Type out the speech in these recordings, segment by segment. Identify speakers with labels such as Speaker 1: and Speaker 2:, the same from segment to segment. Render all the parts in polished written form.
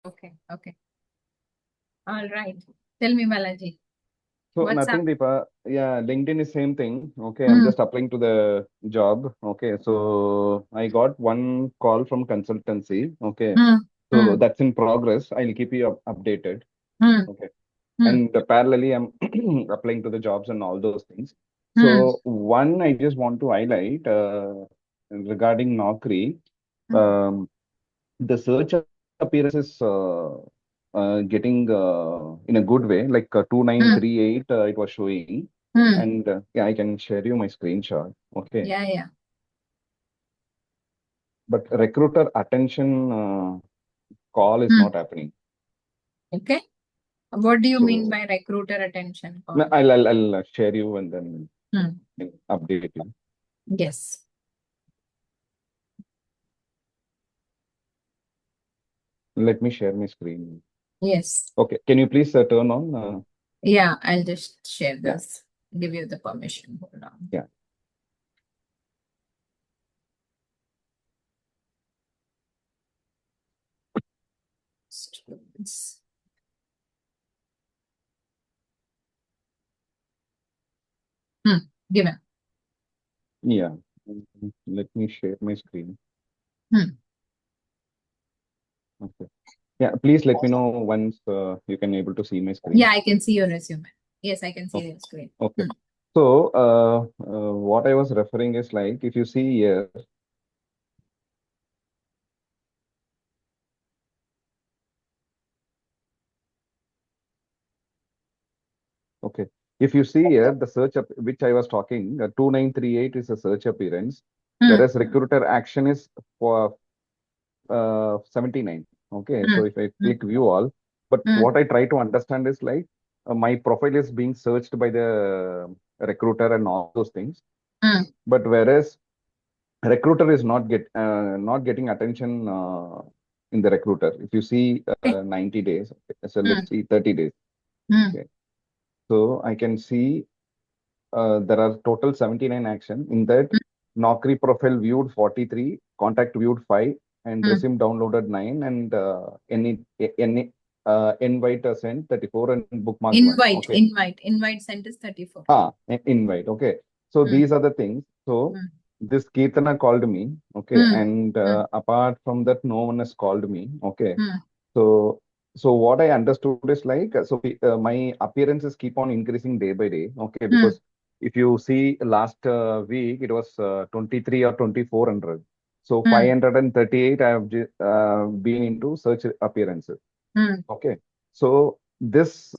Speaker 1: Okay. Okay. All right. Tell me, Balaji,
Speaker 2: So
Speaker 1: what's up?
Speaker 2: nothing, Deepa. Yeah, LinkedIn is same thing. Okay, I'm
Speaker 1: Hmm.
Speaker 2: just applying to the job. Okay, so I got one call from consultancy. Okay,
Speaker 1: Hmm.
Speaker 2: so
Speaker 1: Hmm.
Speaker 2: that's in progress. I'll keep you updated.
Speaker 1: Hmm.
Speaker 2: Okay,
Speaker 1: Hmm.
Speaker 2: and parallelly, I'm applying to the jobs and all those things.
Speaker 1: Hmm.
Speaker 2: So one, I just want to highlight regarding Naukri.
Speaker 1: Hmm.
Speaker 2: Um, the search appearance is getting in a good way, like
Speaker 1: Hmm.
Speaker 2: 2938 it was showing.
Speaker 1: Hmm.
Speaker 2: And yeah, I can share you my screenshot. Okay.
Speaker 1: Yeah, yeah.
Speaker 2: But recruiter attention call is
Speaker 1: Hmm.
Speaker 2: not happening.
Speaker 1: Okay. What do you mean
Speaker 2: So
Speaker 1: by recruiter attention
Speaker 2: no,
Speaker 1: call?
Speaker 2: I'll share you and then
Speaker 1: Hmm.
Speaker 2: I'll update you.
Speaker 1: Yes.
Speaker 2: Let me share my screen.
Speaker 1: Yes.
Speaker 2: Okay. Can you please turn on?
Speaker 1: Yeah, I'll just share
Speaker 2: Yeah.
Speaker 1: this. Give you the permission. Hold on.
Speaker 2: Yeah.
Speaker 1: Students. Hmm. Given.
Speaker 2: Yeah. Let me share my screen.
Speaker 1: Hmm.
Speaker 2: Okay. Yeah. Please let me know once you can able to see my screen.
Speaker 1: Yeah, I can see your resume. Yes, I can see
Speaker 2: Okay.
Speaker 1: your screen.
Speaker 2: Okay.
Speaker 1: Hmm.
Speaker 2: So, what I was referring is like, if you see here, okay, if you see here, the search up which I was talking, 2938 is a search appearance,
Speaker 1: Hmm.
Speaker 2: whereas recruiter action is for 79. Okay,
Speaker 1: Hmm.
Speaker 2: so if I
Speaker 1: Hmm.
Speaker 2: click view all, but
Speaker 1: Hmm.
Speaker 2: what I try to understand is like, my profile is being searched by the recruiter and all those things,
Speaker 1: Hmm.
Speaker 2: but whereas recruiter is not getting attention in the recruiter. If you see
Speaker 1: Okay.
Speaker 2: 90 days, okay, so
Speaker 1: Hmm.
Speaker 2: let's see 30 days.
Speaker 1: Hmm.
Speaker 2: Okay, so I can see there are total 79 action in that. Naukri profile viewed 43, contact viewed 5, and
Speaker 1: Hmm.
Speaker 2: resume downloaded 9, and invite sent 34, and bookmarked 1.
Speaker 1: Invite,
Speaker 2: Okay.
Speaker 1: invite, invite sent is 34.
Speaker 2: Invite. Okay. So
Speaker 1: Hmm.
Speaker 2: these are the things. So
Speaker 1: Hmm.
Speaker 2: this Kirtana called me. Okay.
Speaker 1: Hmm.
Speaker 2: And
Speaker 1: Hmm.
Speaker 2: apart from that, no one has called me. Okay.
Speaker 1: Hmm.
Speaker 2: So, so what I understood is like, my appearances keep on increasing day by day. Okay.
Speaker 1: Hmm.
Speaker 2: Because if you see last week, it was 23 or 2400. So
Speaker 1: Hmm.
Speaker 2: 538, I have been into search appearances.
Speaker 1: Hmm.
Speaker 2: Okay. So this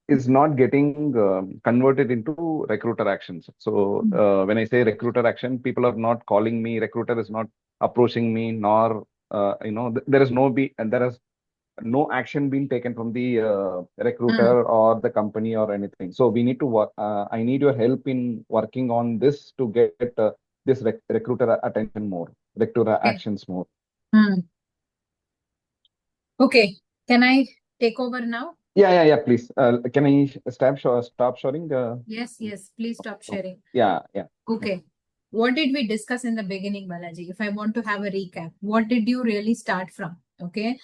Speaker 2: is not getting converted into recruiter actions. So
Speaker 1: Hmm.
Speaker 2: when I say recruiter action, people are not calling me, recruiter is not approaching me, nor there is no be and there is no action being taken from the
Speaker 1: Hmm.
Speaker 2: recruiter or the company or anything. So we need to work. I need your help in working on this to get this recruiter attention more, recruiter
Speaker 1: Okay.
Speaker 2: actions more.
Speaker 1: Hmm. Okay. Can I take over now?
Speaker 2: Yeah. Please, can I stop sharing?
Speaker 1: Yes, yes. Please stop
Speaker 2: Oh,
Speaker 1: sharing.
Speaker 2: yeah.
Speaker 1: Okay. What did we discuss in the beginning, Balaji? If I want to have a recap, what did you really start from? Okay.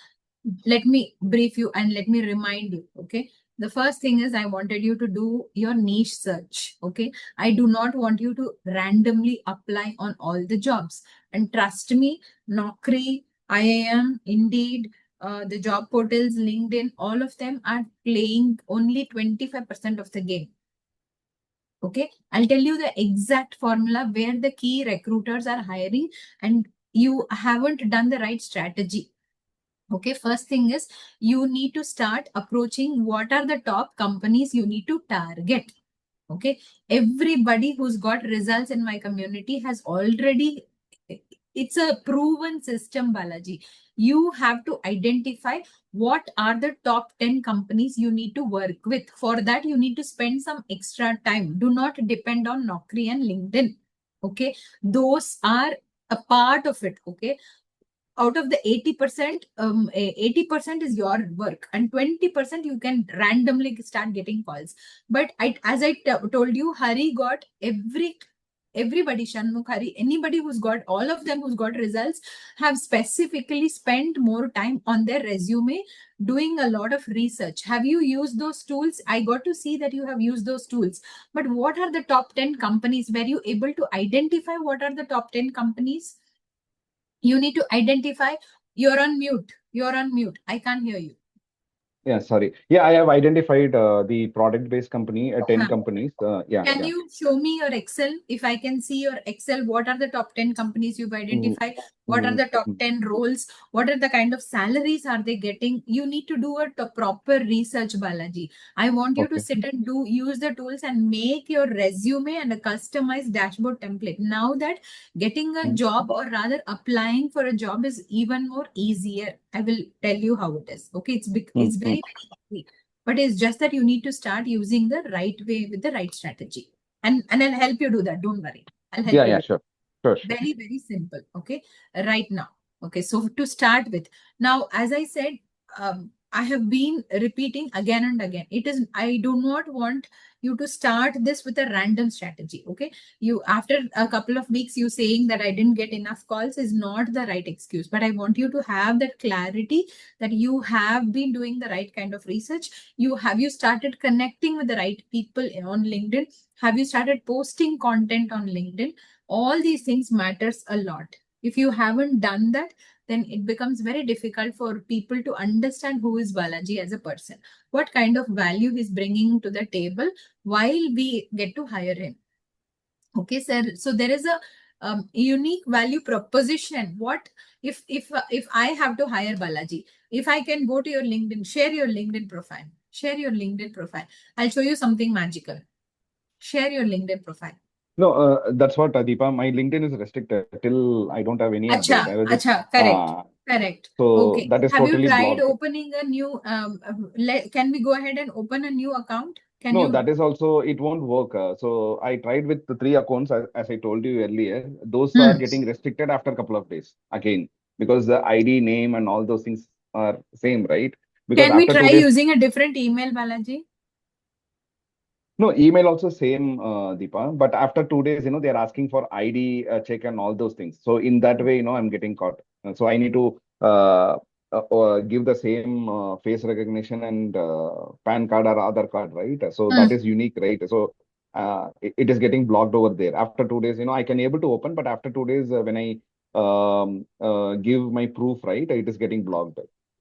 Speaker 1: Let me brief you and let me remind you. Okay. The first thing is I wanted you to do your niche search. Okay. I do not want you to randomly apply on all the jobs. And trust me, Naukri, IIM, Indeed, the job portals, LinkedIn, all of them are playing only 25% of the game. Okay, I'll tell you the exact formula where the key recruiters are hiring and you haven't done the right strategy. Okay, first thing is you need to start approaching what are the top companies you need to target. Okay, everybody who's got results in my community has already, it's a proven system, Balaji. You have to identify what are the top 10 companies you need to work with. For that, you need to spend some extra time. Do not depend on Naukri and LinkedIn. Okay, those are a part of it. Okay, out of the 80%, 80% is your work and 20% you can randomly start getting calls. But as I told you, Hari got everybody, Shanmukh, Hari, anybody who's got, all of them who's got results have specifically spent more time on their resume doing a lot of research. Have you used those tools? I got to see that you have used those tools. But what are the top 10 companies? Were you able to identify what are the top 10 companies? You need to identify. You're on mute. You're on mute. I can't hear you.
Speaker 2: Yeah, sorry. Yeah, I have identified the product-based company, 10
Speaker 1: Huh.
Speaker 2: companies.
Speaker 1: Can you show me your Excel? If I can see your Excel, what are the top 10 companies you've identified? What are the top 10 roles? What are the kind of salaries are they getting? You need to do a proper research, Balaji. I want you to
Speaker 2: Okay.
Speaker 1: sit and use the tools and make your resume and a customized dashboard template. Now that getting a job, or rather applying for a job, is even more easier. I will tell you how it is. Okay, it's very, very easy. But it's just that you need to start using the right way with the right strategy. And I'll help you do that. Don't worry. I'll help you.
Speaker 2: Yeah,
Speaker 1: do
Speaker 2: sure.
Speaker 1: it. Very, very simple. Okay. Right now. Okay. So to start with, now, as I said, I have been repeating again and again. I do not want you to start this with a random strategy. Okay. You, after a couple of weeks, you saying that I didn't get enough calls is not the right excuse. But I want you to have that clarity that you have been doing the right kind of research. Have you started connecting with the right people on LinkedIn? Have you started posting content on LinkedIn? All these things matters a lot. If you haven't done that, then it becomes very difficult for people to understand who is Balaji as a person, what kind of value he's bringing to the table while we get to hire him. Okay, sir. So there is a unique value proposition. What if I have to hire Balaji? If I can go to your LinkedIn, share your LinkedIn profile. Share your LinkedIn profile. I'll show you something magical. Share your LinkedIn profile.
Speaker 2: No, that's what, Deepa. My LinkedIn is restricted till I don't have any update. I was just,
Speaker 1: correct. Correct.
Speaker 2: so
Speaker 1: Okay.
Speaker 2: that is
Speaker 1: Have you
Speaker 2: totally
Speaker 1: tried
Speaker 2: blocked.
Speaker 1: opening a new, can we go ahead and open a new account? Can
Speaker 2: No,
Speaker 1: you?
Speaker 2: that is also, it won't work. So I tried with the 3 accounts, as I told you earlier. Those are getting restricted after a couple of days again, because the ID, name, and all those things are same, right? Because
Speaker 1: Can we
Speaker 2: after
Speaker 1: try
Speaker 2: 2 days,
Speaker 1: using a different email, Balaji?
Speaker 2: no, email also same, Deepa. But after 2 days, they're asking for ID check and all those things. So in that way, I'm getting caught. So I need to give the same face recognition and PAN card or Aadhaar card, right? So that is unique, right? So it is getting blocked over there. After 2 days, I can able to open, but after 2 days, when I give my proof, right, it is getting blocked.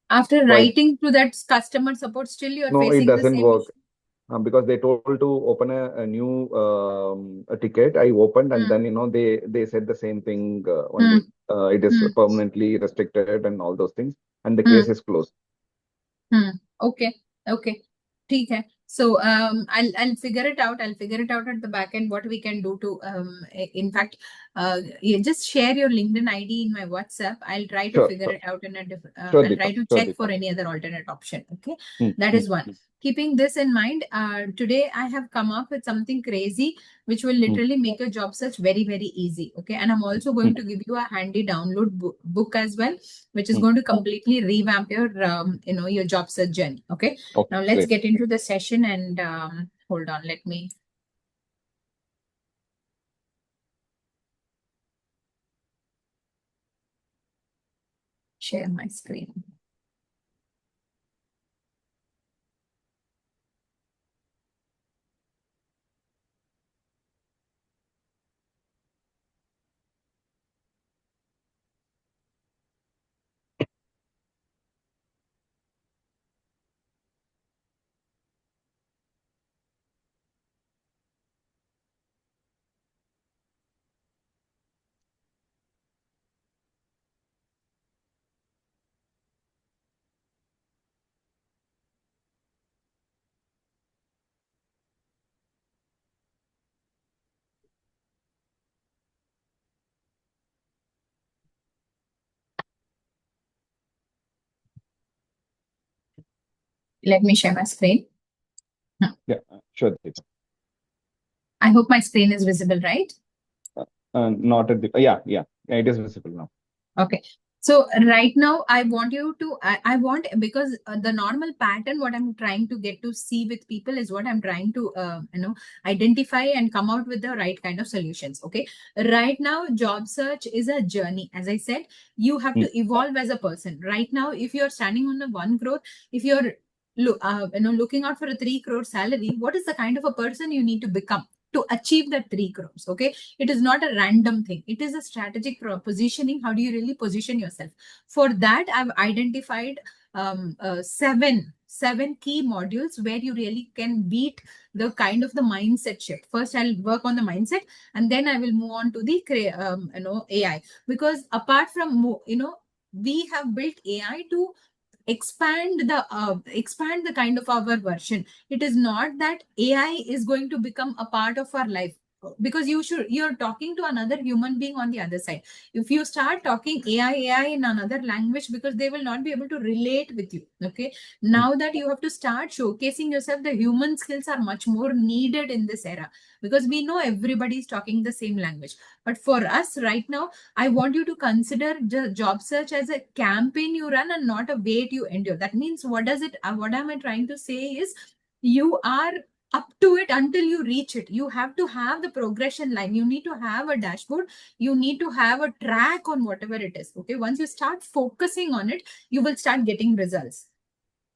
Speaker 1: After
Speaker 2: So
Speaker 1: writing to that customer support, still you are
Speaker 2: no, it
Speaker 1: facing the
Speaker 2: doesn't
Speaker 1: same
Speaker 2: work.
Speaker 1: issue.
Speaker 2: Because they told to open a new a ticket. I opened, and then they said the same thing only. It is permanently restricted and all those things, and the case is closed.
Speaker 1: Okay. Okay. ठीक है. So I'll figure it out. I'll figure it out at the back end what we can do to in fact just share your LinkedIn ID in my WhatsApp. I'll try to
Speaker 2: Sure,
Speaker 1: figure
Speaker 2: sure.
Speaker 1: it out in a different.
Speaker 2: Sure,
Speaker 1: I'll try
Speaker 2: Deepa.
Speaker 1: to
Speaker 2: Sure,
Speaker 1: check for
Speaker 2: Deepa.
Speaker 1: any other alternate option. Okay,
Speaker 2: Hmm,
Speaker 1: that
Speaker 2: hmm,
Speaker 1: is one. Keeping this in mind, today I have come up with something crazy which will literally make your job search very, very easy. Okay, and I'm also going to give you a handy download book as well, which is going to completely revamp your your job search journey. Okay.
Speaker 2: Okay,
Speaker 1: Now let's
Speaker 2: great.
Speaker 1: get into the session and hold on. Let me share my screen. Let me share my screen.
Speaker 2: Yeah, sure, Deepa.
Speaker 1: I hope my screen is visible, right?
Speaker 2: Not at the, yeah, it is visible now.
Speaker 1: Okay. So right now, I want you to, I want, because the normal pattern, what I'm trying to get to see with people is what I'm trying to, identify and come out with the right kind of solutions. Okay. Right now, job search is a journey. As I said, you have
Speaker 2: Hmm.
Speaker 1: to evolve as a person. Right now, if you're standing on the 1 crore, if you're, looking out for a 3 crore salary, what is the kind of a person you need to become to achieve that 3 crores? Okay. It is not a random thing. It is a strategic positioning. How do you really position yourself? For that, I've identified seven key modules where you really can beat the kind of the mindset shift. First, I'll work on the mindset, and then I will move on to the AI. Because apart from we have built AI to expand the kind of our version. It is not that AI is going to become a part of our life, because you're talking to another human being on the other side. If you start talking AI in another language, because they will not be able to relate with you. Okay.
Speaker 2: Hmm.
Speaker 1: Now that you have to start showcasing yourself, the human skills are much more needed in this era, because we know everybody is talking the same language. But for us right now, I want you to consider the job search as a campaign you run and not a wait you endure. That means, what am I trying to say is, you are up to it until you reach it. You have to have the progression line. You need to have a dashboard. You need to have a track on whatever it is. Okay. Once you start focusing on it, you will start getting results.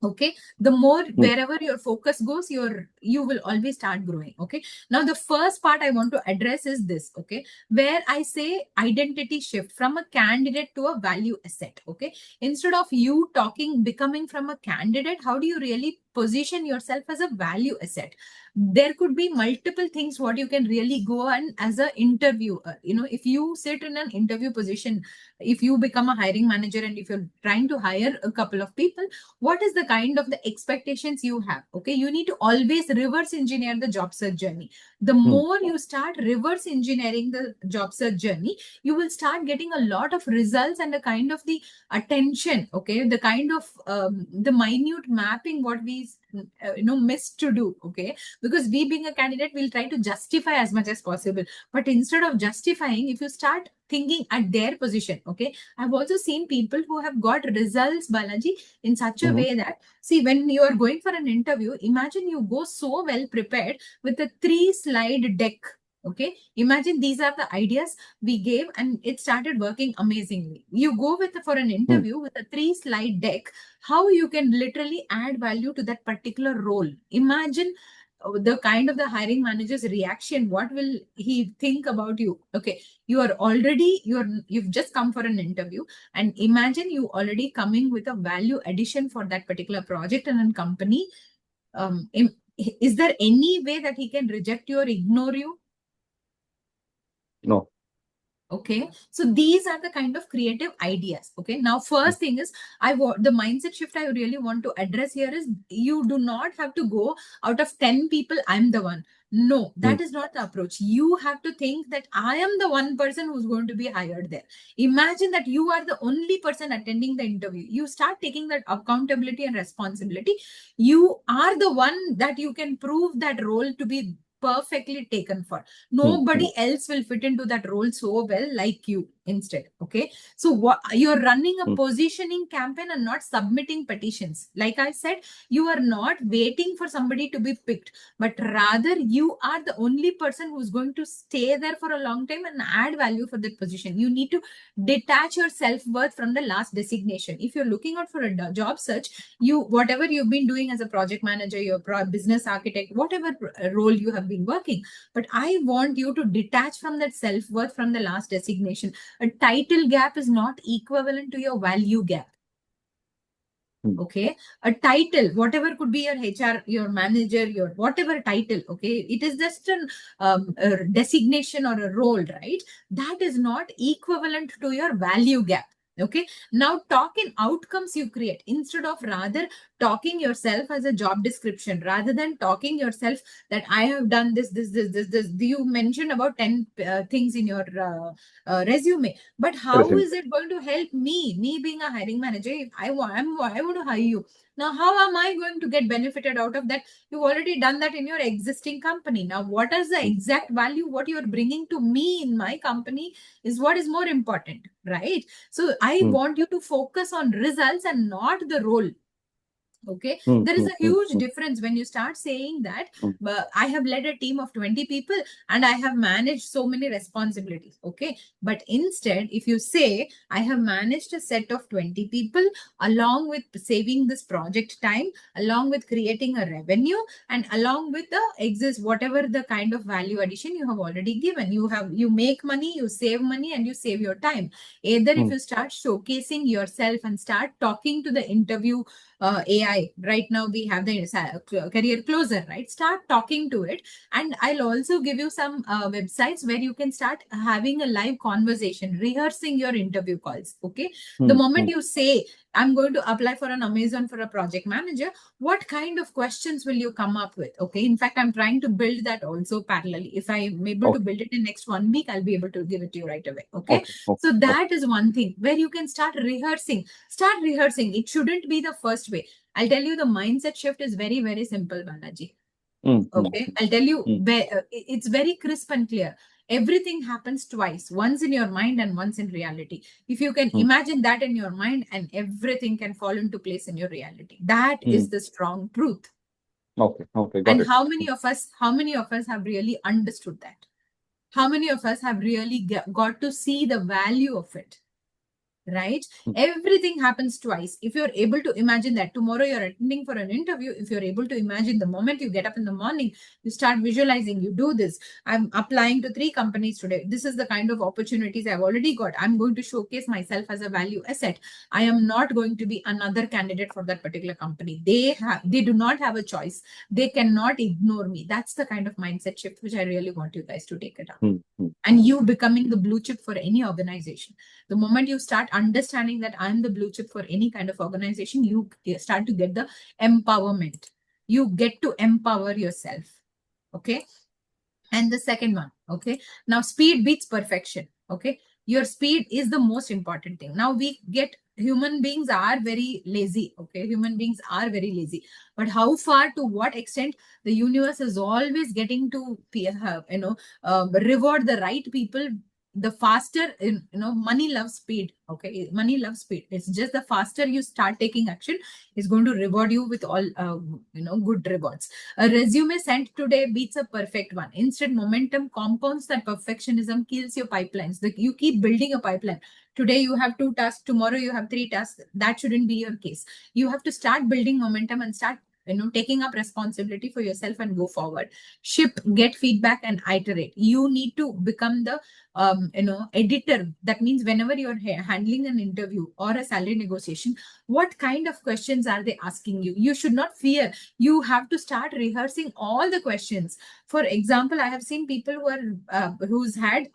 Speaker 1: Okay. The more,
Speaker 2: Hmm.
Speaker 1: wherever your focus goes, you will always start growing. Okay. Now the first part I want to address is this. Okay. Where I say identity shift from a candidate to a value asset. Okay. Instead of you talking becoming from a candidate, how do you really position yourself as a value asset? There could be multiple things what you can really go on as an interviewer. If you sit in an interview position, if you become a hiring manager, and if you're trying to hire a couple of people, what is the kind of the expectations you have? Okay. You need to always reverse engineer the job search journey. The
Speaker 2: Hmm.
Speaker 1: more you start reverse engineering the job search journey, you will start getting a lot of results and the kind of the attention. Okay. The kind of the minute mapping what we miss to do. Okay. Because we being a candidate will try to justify as much as possible, but instead of justifying, if you start thinking at their position. Okay. I've also seen people who have got results, Balaji, in such a
Speaker 2: Hmm.
Speaker 1: way that, see, when you are going for an interview, imagine you go so well prepared with a 3 slide deck. Okay. Imagine these are the ideas we gave and it started working amazingly. You go with for an
Speaker 2: Hmm.
Speaker 1: interview with a 3 slide deck, how you can literally add value to that particular role. Imagine the kind of the hiring manager's reaction. What will he think about you? Okay. You've just come for an interview, and imagine you already coming with a value addition for that particular project and a company. Is there any way that he can reject you or ignore you?
Speaker 2: No.
Speaker 1: Okay. So these are the kind of creative ideas. Okay. Now,
Speaker 2: Hmm.
Speaker 1: first thing is, I want the mindset shift I really want to address here is, you do not have to go out of 10 people, I'm the one. No,
Speaker 2: Hmm.
Speaker 1: that is not the approach. You have to think that I am the one person who's going to be hired there. Imagine that you are the only person attending the interview. You start taking that accountability and responsibility. You are the one that you can prove that role to be perfectly taken for.
Speaker 2: Hmm. Hmm.
Speaker 1: Nobody else will fit into that role so well like you instead. Okay. So what you're running a
Speaker 2: Hmm.
Speaker 1: positioning campaign and not submitting petitions. Like I said, you are not waiting for somebody to be picked, but rather you are the only person who's going to stay there for a long time and add value for that position. You need to detach your self-worth from the last designation. If you're looking out for a job search, whatever you've been doing as a project manager, your business architect, whatever role you have been working, but I want you to detach from that self worth from the last designation. A title gap is not equivalent to your value gap.
Speaker 2: Hmm.
Speaker 1: Okay. A title, whatever could be your HR, your manager, your whatever title. Okay. It is just a designation or a role, right? That is not equivalent to your value gap. Okay. Now talk in outcomes you create instead of rather talking yourself as a job description, rather than talking yourself that I have done this. You mentioned about 10 things in your resume, but how
Speaker 2: Resume.
Speaker 1: is it going to help me being a hiring manager? If I want to hire you, Now, how am I going to get benefited out of that? You've already done that in your existing company. Now, what is the exact value? What you're bringing to me in my company is what is more important, right? So I want you to focus on results and not the role. Okay, there is a huge difference when you start saying that I have led a team of 20 people and I have managed so many responsibilities. Okay, but instead, if you say I have managed a set of 20 people along with saving this project time, along with creating a revenue, and along with the exist whatever the kind of value addition you have already given, you make money, you save money, and you save your time. Either if you start showcasing yourself and start talking to the interview AI. Right now, we have the career closer, right? Start talking to it. And I'll also give you some websites where you can start having a live conversation, rehearsing your interview calls. Okay. The moment you say, I'm going to apply for an Amazon for a project manager, what kind of questions will you come up with? Okay. In fact, I'm trying to build that also parallelly. If I'm able to build it in next 1 week, I'll be able to give it to you right away. Okay. So that is one thing where you can start rehearsing. Start rehearsing. It shouldn't be the first way. I'll tell you the mindset shift is very, very simple, Balaji. Okay. I'll tell you, it's very crisp and clear. Everything happens twice, once in your mind and once in reality. If you can imagine that in your mind, and everything can fall into place in your reality. That is the strong truth.
Speaker 2: Okay. Got
Speaker 1: and
Speaker 2: it.
Speaker 1: how many of us have really understood that? How many of us have really got to see the value of it? Right? Everything happens twice. If you're able to imagine that tomorrow you're attending for an interview, if you're able to imagine the moment you get up in the morning, you start visualizing, you do this. I'm applying to 3 companies today. This is the kind of opportunities I've already got. I'm going to showcase myself as a value asset. I am not going to be another candidate for that particular company. They do not have a choice. They cannot ignore me. That's the kind of mindset shift which I really want you guys to take it up. And you becoming the blue chip for any organization. The moment you start understanding that I'm the blue chip for any kind of organization, you start to get the empowerment. You get to empower yourself. Okay. And the second one, okay. Now, speed beats perfection. Okay. Your speed is the most important thing. Now, human beings are very lazy. Okay. Human beings are very lazy. But how far, to what extent the universe is always getting to, reward the right people. The faster, money loves speed. Okay. Money loves speed. It's just the faster you start taking action is going to reward you with all, good rewards. A resume sent today beats a perfect one. Instead, momentum compounds that perfectionism, kills your pipelines. You keep building a pipeline. Today you have 2 tasks, tomorrow you have 3 tasks. That shouldn't be your case. You have to start building momentum and start taking up responsibility for yourself and go forward. Ship, get feedback, and iterate. You need to become the editor. That means whenever you're handling an interview or a salary negotiation, what kind of questions are they asking you? You should not fear. You have to start rehearsing all the questions. For example, I have seen people who's had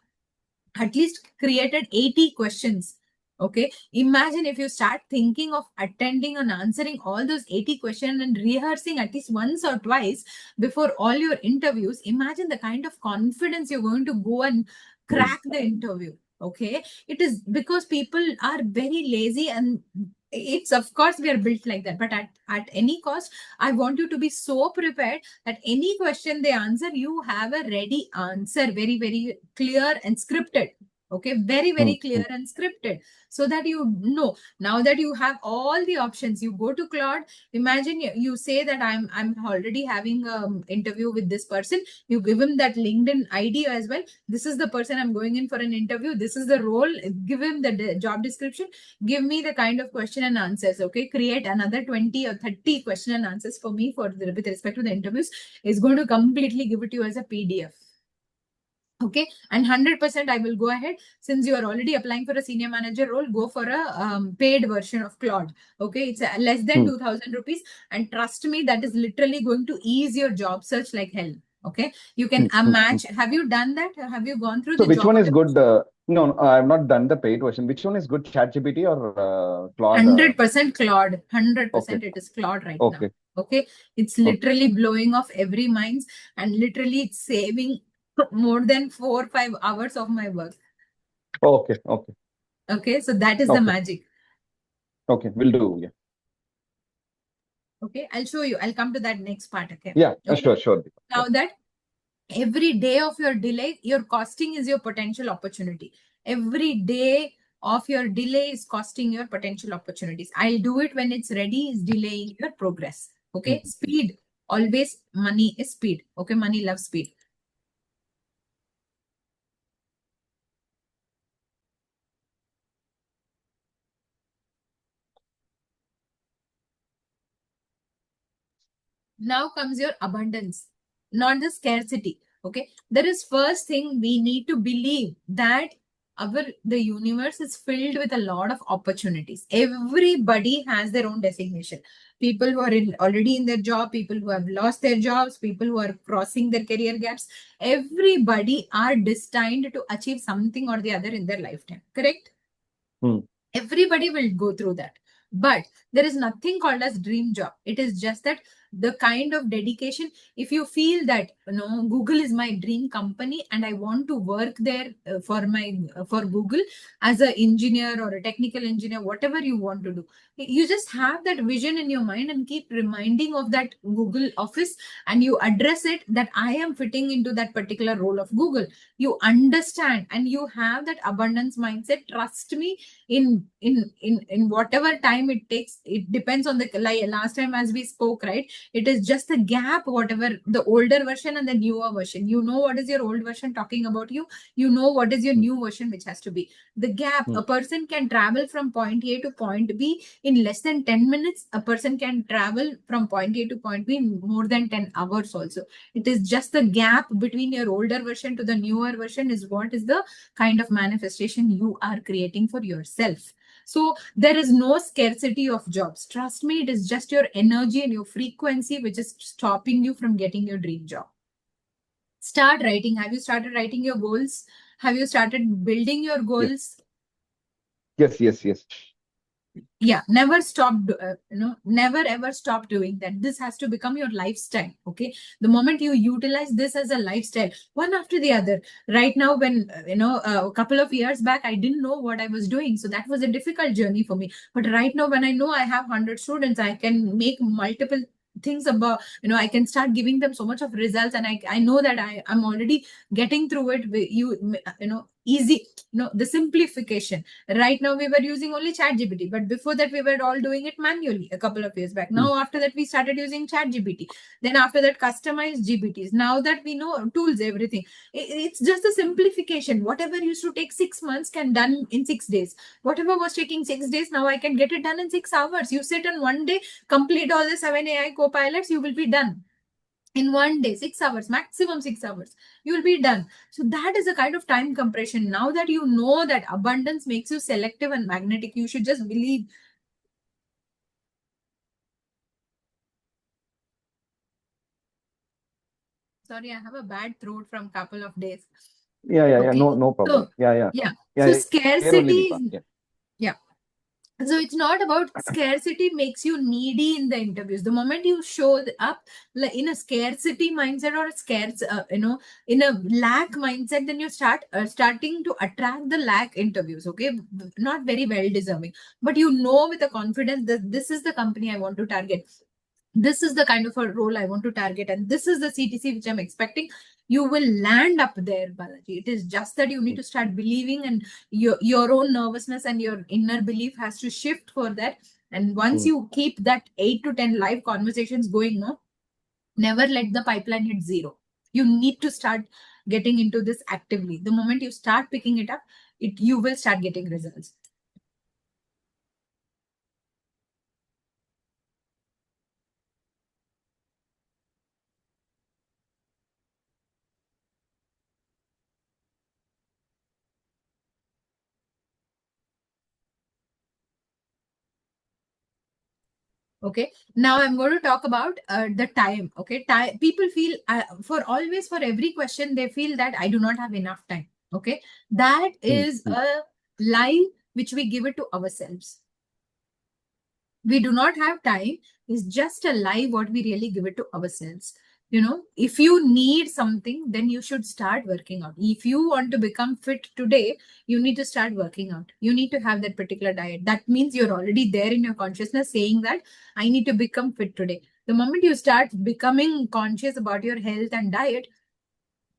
Speaker 1: at least created 80 questions. Okay, imagine if you start thinking of attending and answering all those 80 questions and rehearsing at least once or twice before all your interviews. Imagine the kind of confidence you're going to go and crack the interview. Okay, it is because people are very lazy, and it's, of course, we are built like that, but at any cost, I want you to be so prepared that any question they answer, you have a ready answer, very, very clear and scripted. Okay, very, very clear and scripted, so that you know. Now that you have all the options, you go to Claude. Imagine you say that I'm already having an interview with this person. You give him that LinkedIn ID as well. This is the person I'm going in for an interview. This is the role. Give him the job description. Give me the kind of question and answers. Okay, create another 20 or 30 question and answers for me with respect to the interviews. Is going to completely give it to you as a PDF. Okay, and 100% I will go ahead. Since you are already applying for a senior manager role, go for a paid version of Claude. Okay, it's less than 2,000 rupees, and trust me, that is literally going to ease your job search like hell. Okay, you can match. Have you done that? Have you gone through
Speaker 2: So
Speaker 1: the
Speaker 2: which
Speaker 1: job?
Speaker 2: one is good? No, I have not done the paid version. Which one is good, ChatGPT or Claude?
Speaker 1: 100% Claude. 100% it is Claude right now. Okay, it's literally blowing off every minds, and literally it's saving more than 4 or 5 hours of my work. Okay, so that is the magic.
Speaker 2: Okay, will do. Yeah.
Speaker 1: Okay, I'll show you. I'll come to that next part. Okay.
Speaker 2: Yeah,
Speaker 1: Okay.
Speaker 2: sure. Deepa.
Speaker 1: Now that every day of your delay, your costing is your potential opportunity. Every day of your delay is costing your potential opportunities. I'll do it when it's ready is delaying your progress. Okay.
Speaker 2: Mhm.
Speaker 1: Speed. Always money is speed. Okay. Money loves speed. Now comes your abundance, not the scarcity. Okay. There is first thing we need to believe that the universe is filled with a lot of opportunities. Everybody has their own designation. People who are already in their job, people who have lost their jobs, people who are crossing their career gaps, everybody are destined to achieve something or the other in their lifetime. Correct? Everybody will go through that. But there is nothing called as dream job. It is just that the kind of dedication, if you feel that Google is my dream company and I want to work there for Google as an engineer or a technical engineer, whatever you want to do, you just have that vision in your mind and keep reminding of that Google office, and you address it that I am fitting into that particular role of Google. You understand and you have that abundance mindset. Trust me, in whatever time it takes, it depends on the, like last time as we spoke, right? It is just the gap, whatever the older version and the newer version. You know what is your old version talking about you. You know what is your new version which has to be. The gap, a person can travel from point A to point B in less than 10 minutes. A person can travel from point A to point B in more than 10 hours also. It is just the gap between your older version to the newer version is what is the kind of manifestation you are creating for yourself. So there is no scarcity of jobs. Trust me, it is just your energy and your frequency which is stopping you from getting your dream job. Start writing. Have you started writing your goals? Have you started building your goals?
Speaker 2: Yes.
Speaker 1: Yeah, never stop never ever stop doing that. This has to become your lifestyle. Okay, the moment you utilize this as a lifestyle, one after the other. Right now, when a couple of years back I didn't know what I was doing, so that was a difficult journey for me. But right now, when I know I have 100 students, I can make multiple things about, I can start giving them so much of results, and I know that I'm already getting through it with easy, the simplification. Right now, we were using only ChatGPT, but before that, we were all doing it manually a couple of years back. Now, after that, we started using ChatGPT. Then, after that, customized GPTs. Now that we know tools, everything, it's just a simplification. Whatever used to take 6 months can done in 6 days. Whatever was taking 6 days, now I can get it done in 6 hours. You sit on one day, complete all the 7 AI co-pilots, you will be done in one day. 6 hours, maximum 6 hours, you will be done. So that is a kind of time compression. Now that you know that abundance makes you selective and magnetic, you should just believe. Sorry, I have a bad throat from couple of days.
Speaker 2: Yeah.
Speaker 1: Okay.
Speaker 2: No problem.
Speaker 1: So
Speaker 2: Yeah.
Speaker 1: so
Speaker 2: Here only,
Speaker 1: scarcity
Speaker 2: Deepa.
Speaker 1: is,
Speaker 2: Yeah.
Speaker 1: so it's not about scarcity makes you needy in the interviews. The moment you show up in a scarcity mindset or a scarce, in a lack mindset, then you starting to attract the lack interviews. Okay, not very well deserving, but with a confidence that this is the company I want to target. This is the kind of a role I want to target, and this is the CTC which I'm expecting. You will land up there, Balaji. It is just that you need to start believing, and your own nervousness and your inner belief has to shift for that. And once you keep that 8 to 10 live conversations going, never let the pipeline hit zero. You need to start getting into this actively. The moment you start picking it up, you will start getting results. Okay, now I'm going to talk about the time. Okay, time. People feel for every question they feel that I do not have enough time. Okay, that is a lie which we give it to ourselves. We do not have time is just a lie what we really give it to ourselves. if you need something, then you should start working out. If you want to become fit today, you need to start working out. You need to have that particular diet. That means you're already there in your consciousness saying that I need to become fit today. The moment you start becoming conscious about your health and diet,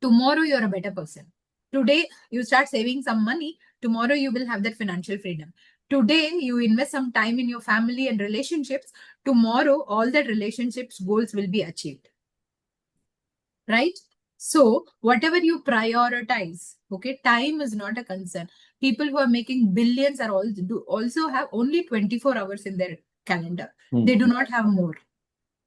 Speaker 1: tomorrow you're a better person. Today you start saving some money, tomorrow you will have that financial freedom. Today you invest some time in your family and relationships, tomorrow all that relationships goals will be achieved, right? So whatever you prioritize, okay, time is not a concern. People who are making billions are also have only 24 hours in their calendar. They do not have more.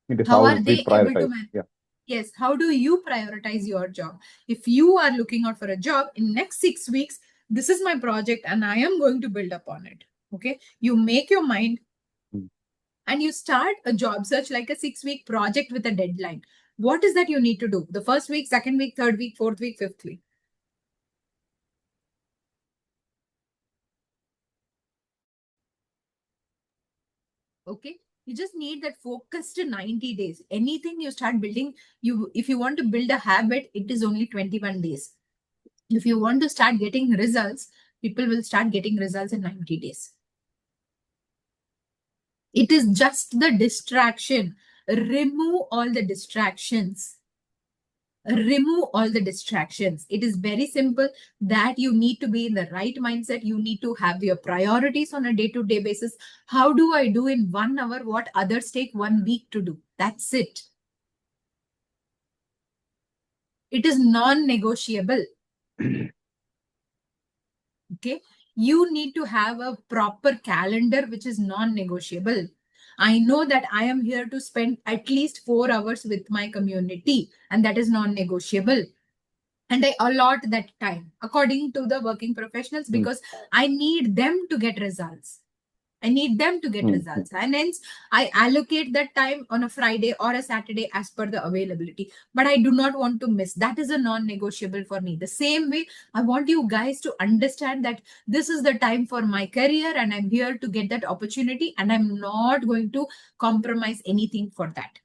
Speaker 2: It is
Speaker 1: How
Speaker 2: how
Speaker 1: are
Speaker 2: we
Speaker 1: they able to
Speaker 2: prioritize.
Speaker 1: manage?
Speaker 2: Yeah.
Speaker 1: Yes, how do you prioritize your job? If you are looking out for a job in next 6 weeks, this is my project and I am going to build upon it. Okay, you make your mind and you start a job search like a 6-week project with a deadline. What is that you need to do? The first week, second week, third week, fourth week, fifth week. Okay, you just need that focused 90 days. Anything you start building, if you want to build a habit, it is only 21 days. If you want to start getting results, people will start getting results in 90 days. It is just the distraction. Remove all the distractions. Remove all the distractions. It is very simple that you need to be in the right mindset. You need to have your priorities on a day-to-day basis. How do I do in 1 hour what others take 1 week to do? That's it. It is non-negotiable. Okay, you need to have a proper calendar which is non-negotiable. I know that I am here to spend at least 4 hours with my community, and that is non-negotiable. And I allot that time according to the working professionals because I need them to get results. I need them to get results. And hence, I allocate that time on a Friday or a Saturday as per the availability. But I do not want to miss. That is a non-negotiable for me. The same way, I want you guys to understand that this is the time for my career and I'm here to get that opportunity and I'm not going to compromise anything for that.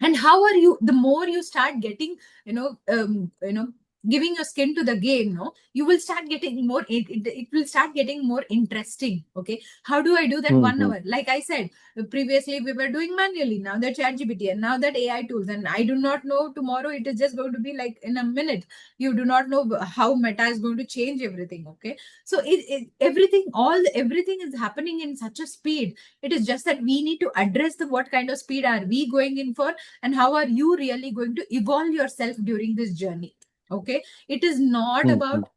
Speaker 1: And how are you, the more you start getting, giving your skin to the game, you will start getting more, it will start getting more interesting. Okay, how do I do that 1 hour? Like I said, previously we were doing manually, now that ChatGPT and now that AI tools, and I do not know tomorrow it is just going to be like in a minute. You do not know how Meta is going to change everything. Okay, so everything is happening in such a speed. It is just that we need to address the what kind of speed are we going in for, and how are you really going to evolve yourself during this journey. Okay, it is not about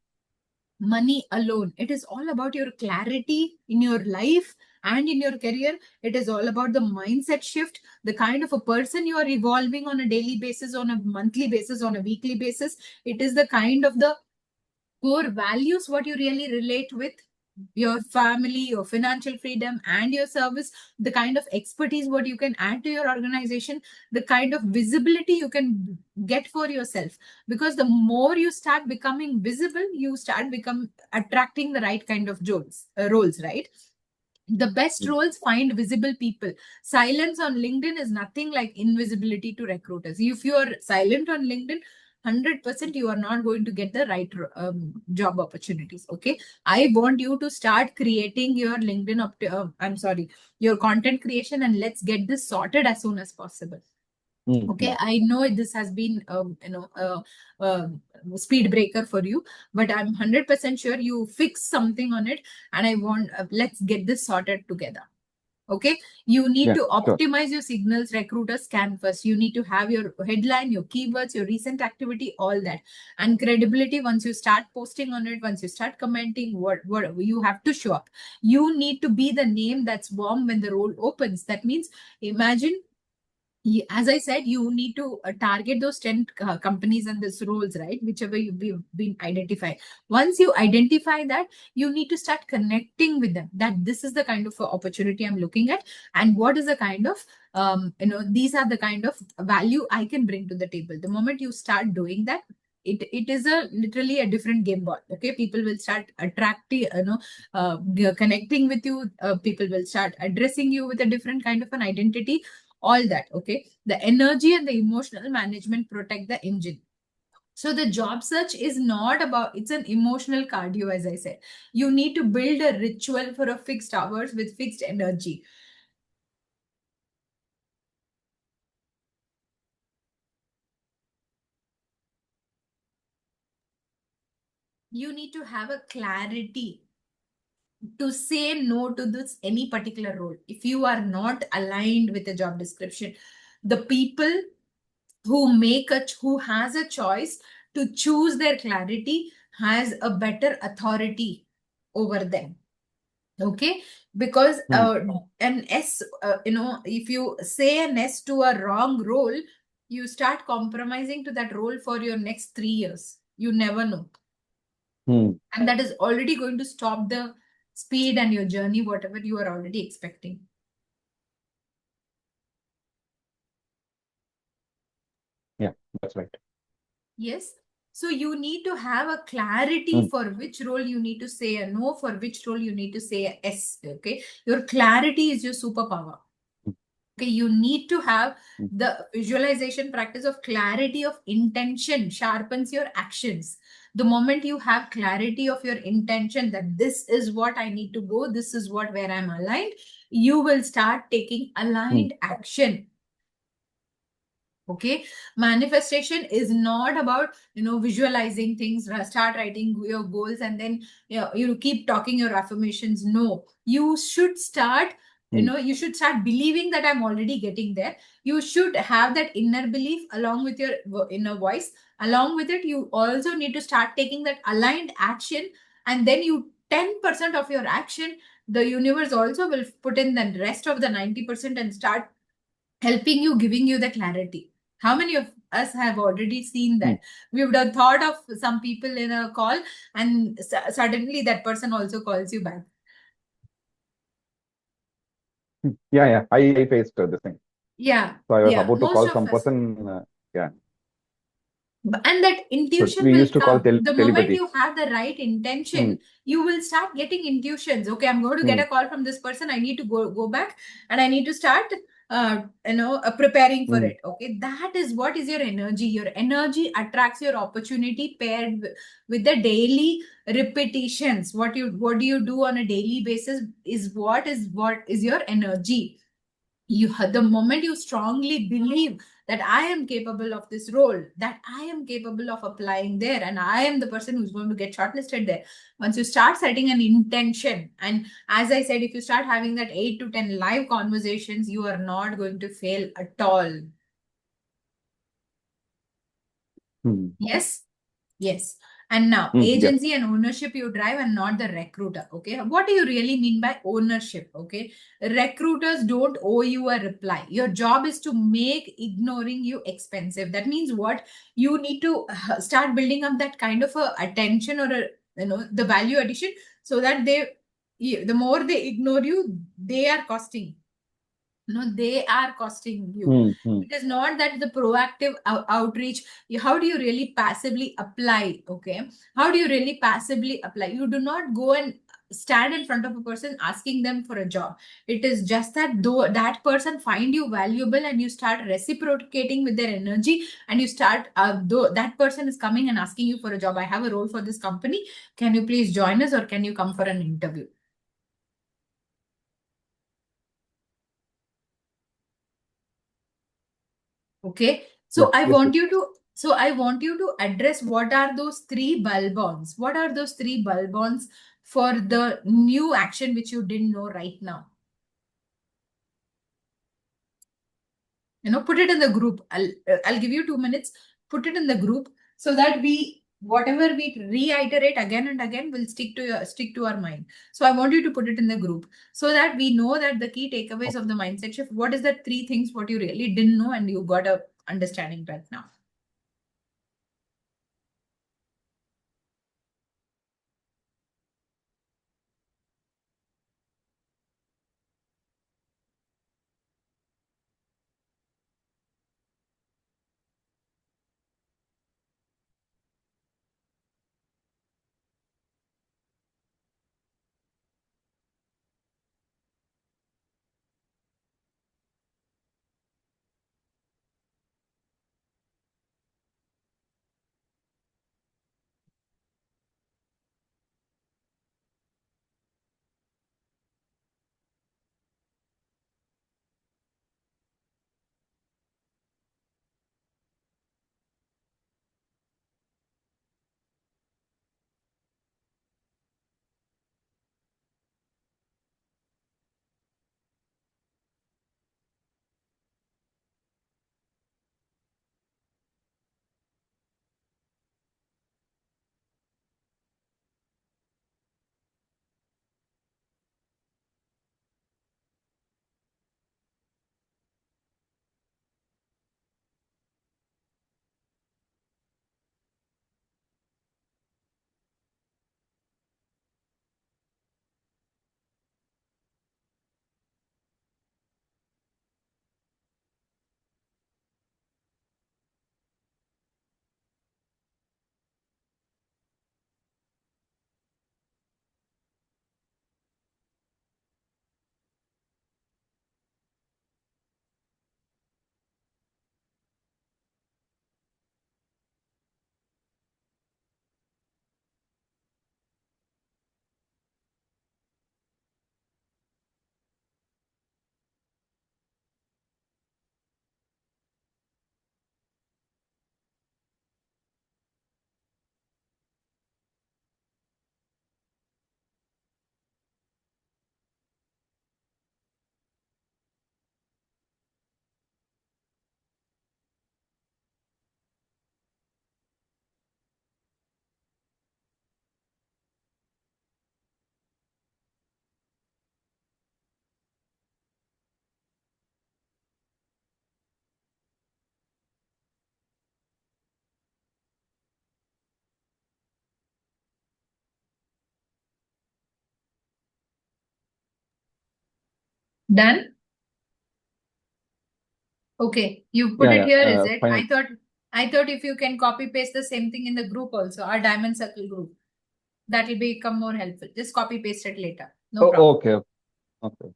Speaker 1: money alone. It is all about your clarity in your life and in your career. It is all about the mindset shift, the kind of a person you are evolving on a daily basis, on a monthly basis, on a weekly basis. It is the kind of the core values what you really relate with, your family, your financial freedom, and your service, the kind of expertise what you can add to your organization, the kind of visibility you can get for yourself. Because the more you start becoming visible, you start become attracting the right kind of roles, right? The best roles find visible people. Silence on LinkedIn is nothing like invisibility to recruiters. If you are silent on LinkedIn, 100% you are not going to get the right job opportunities. Okay, I want you to start creating your LinkedIn your content creation, and let's get this sorted as soon as possible. Okay, I know this has been speed breaker for you, but I'm 100% sure you fix something on it, and I want let's get this sorted together. Okay, you need to optimize your signals. Recruiters scan first. You need to have your headline, your keywords, your recent activity, all that, and credibility. Once you start posting on it, once you start commenting, what you have to show up. You need to be the name that's warm when the role opens. That means, imagine, as I said, you need to target those 10 companies and those roles, right? Whichever you've been identified. Once you identify that, you need to start connecting with them, that this is the kind of opportunity I'm looking at, and what is the kind of, these are the kind of value I can bring to the table. The moment you start doing that, it is literally a different game ball. Okay, people will start attracting, connecting with you. People will start addressing you with a different kind of an identity. all that. Okay, the energy and the emotional management protect the engine. So the job search is not about, it's an emotional cardio, as I said. You need to build a ritual for a fixed hours with fixed energy. You need to have a clarity to say no to this any particular role. If you are not aligned with the job description, the people who has a choice to choose their clarity has a better authority over them. Okay, because an S, if you say an S to a wrong role, you start compromising to that role for your next 3 years. You never know. And that is already going to stop the speed and your journey, whatever you are already expecting.
Speaker 2: Yeah, that's right.
Speaker 1: Yes. So you need to have a clarity
Speaker 2: Mm.
Speaker 1: for which role you need to say a no, for which role you need to say a yes. Okay. Your clarity is your superpower. Okay. You need to have
Speaker 2: Mm.
Speaker 1: the visualization practice of clarity of intention sharpens your actions. The moment you have clarity of your intention that this is what I need to go, this is what where I'm aligned, you will start taking aligned action. Okay, manifestation is not about visualizing things, start writing your goals and then you keep talking your affirmations. No, you should start, you should start believing that I'm already getting there. You should have that inner belief along with your inner voice. Along with it, you also need to start taking that aligned action, and then you 10% of your action, the universe also will put in the rest of the 90% and start helping you, giving you the clarity. How many of us have already seen that? We would have thought of some people in a call, and suddenly that person also calls you back.
Speaker 2: Yeah, I faced this thing.
Speaker 1: Yeah,
Speaker 2: So I was
Speaker 1: yeah,
Speaker 2: about to
Speaker 1: most
Speaker 2: call
Speaker 1: of
Speaker 2: some
Speaker 1: us.
Speaker 2: person. Yeah.
Speaker 1: And that
Speaker 2: So
Speaker 1: intuition
Speaker 2: we
Speaker 1: will
Speaker 2: used to call
Speaker 1: come. The moment
Speaker 2: telepathy.
Speaker 1: you have the right intention, you will start getting intuitions. Okay, I'm going to get
Speaker 2: Mm.
Speaker 1: a call from this person. I need to go back, and I need to start preparing for
Speaker 2: Mm.
Speaker 1: it. Okay, that is what is your energy. Your energy attracts your opportunity paired with the daily repetitions. What do you do on a daily basis is what is your energy. The moment you strongly believe that I am capable of this role, that I am capable of applying there, and I am the person who's going to get shortlisted there. Once you start setting an intention, and as I said, if you start having that 8 to 10 live conversations, you are not going to fail at all. Yes. Yes. And now,
Speaker 2: Yes.
Speaker 1: agency and ownership you drive and not the recruiter. Okay. What do you really mean by ownership? Okay. Recruiters don't owe you a reply. Your job is to make ignoring you expensive. That means what? You need to start building up that kind of a attention or the value addition, so that the more they ignore you, they are costing. No, they are costing you. It is not that the proactive outreach. How do you really passively apply? Okay, how do you really passively apply? You do not go and stand in front of a person asking them for a job. It is just that though that person find you valuable and you start reciprocating with their energy, and you start though that person is coming and asking you for a job. I have a role for this company. Can you please join us, or can you come for an interview? Okay. So I
Speaker 2: Yes.
Speaker 1: want you to address what are those three bulb bonds. What are those three bulb bonds for the new action which you didn't know right now? Put it in the group. I'll give you 2 minutes. Put it in the group so that whatever we reiterate again and again will stick to our mind. So I want you to put it in the group so that we know that the key takeaways of the mindset shift. What is the three things what you really didn't know and you got a understanding right now? Done? Okay, you put
Speaker 2: Yeah,
Speaker 1: it
Speaker 2: yeah.
Speaker 1: here, is it?
Speaker 2: Fine.
Speaker 1: I thought if you can copy paste the same thing in the group also, our diamond circle group, that will become more helpful. Just copy paste it later. No problem.
Speaker 2: Okay. Okay.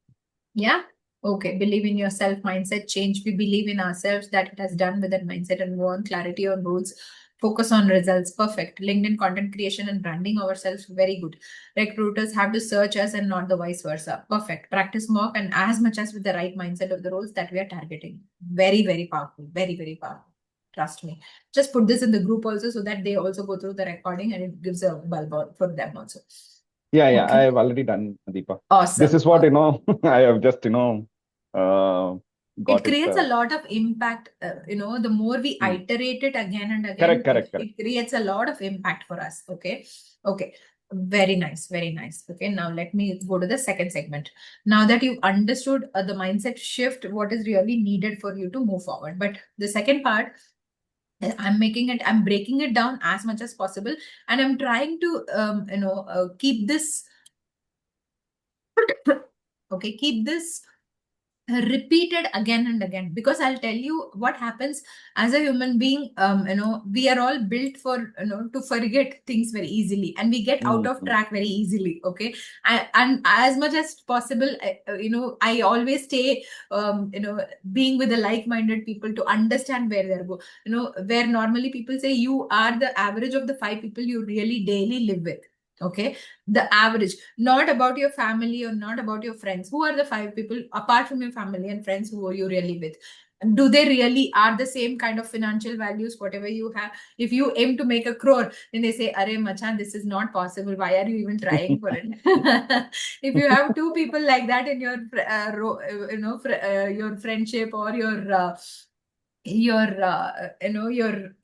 Speaker 1: Yeah. Okay. Believe in yourself mindset change. We believe in ourselves that it has done with that mindset and more on clarity on rules. Focus on results. Perfect. LinkedIn content creation and branding ourselves. Very good. Recruiters have to search us and not the vice versa. Perfect. Practice mock and as much as with the right mindset of the roles that we are targeting. Very, very powerful. Very, very powerful. Trust me. Just put this in the group also so that they also go through the recording and it gives a bulb for them also.
Speaker 2: Yeah, yeah.
Speaker 1: Okay.
Speaker 2: I've already done, Deepa. This
Speaker 1: Awesome.
Speaker 2: is what, I have just,
Speaker 1: It
Speaker 2: got it.
Speaker 1: creates a lot of impact. The more we
Speaker 2: Hmm.
Speaker 1: iterate it again and
Speaker 2: Correct,
Speaker 1: again,
Speaker 2: correct, correct.
Speaker 1: it creates a lot of impact for us. Okay. Okay. Very nice. Very nice. Okay. Now let me go to the second segment. Now that you've understood the mindset shift, what is really needed for you to move forward. But the second part, I'm breaking it down as much as possible. And I'm trying to, keep this, okay, keep this repeated again and again, because I'll tell you what happens as a human being. We are all built for, to forget things very easily, and we get out
Speaker 2: Hmm.
Speaker 1: of track very easily. Okay. And as much as possible, I always stay, being with the like-minded people to understand where they're going, where normally people say you are the average of the 5 people you really daily live with. Okay. The average, not about your family or not about your friends. Who are the 5 people apart from your family and friends who are you really with? Do they really are the same kind of financial values, whatever you have? If you aim to make a crore, then they say, Arey Machan, this is not possible. Why are you even trying for it? If you have 2 people like that in your, your friendship or your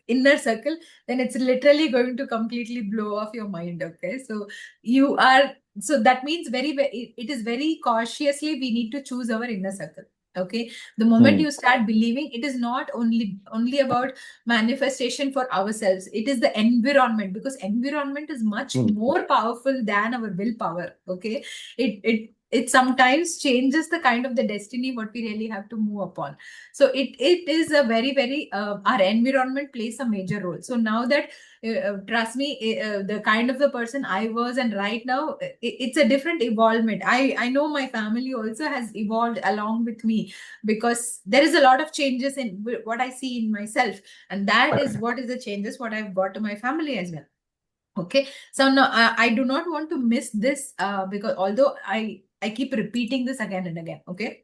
Speaker 1: inner circle, then it's literally going to completely blow off your mind. Okay, so that means it is very cautiously we need to choose our inner circle. Okay, the moment
Speaker 2: Hmm.
Speaker 1: you start believing, it is not only about manifestation for ourselves, it is the environment, because environment is much
Speaker 2: Hmm.
Speaker 1: more powerful than our willpower. Okay, it sometimes changes the kind of the destiny what we really have to move upon. So it is a very, very, our environment plays a major role. So now that, trust me, the kind of the person I was, and right now, it's a different evolvement. I know my family also has evolved along with me, because there is a lot of changes in what I see in myself, and that is what is the changes what I've got to my family as well. Okay, so now I do not want to miss this, because although I keep repeating this again and again. Okay,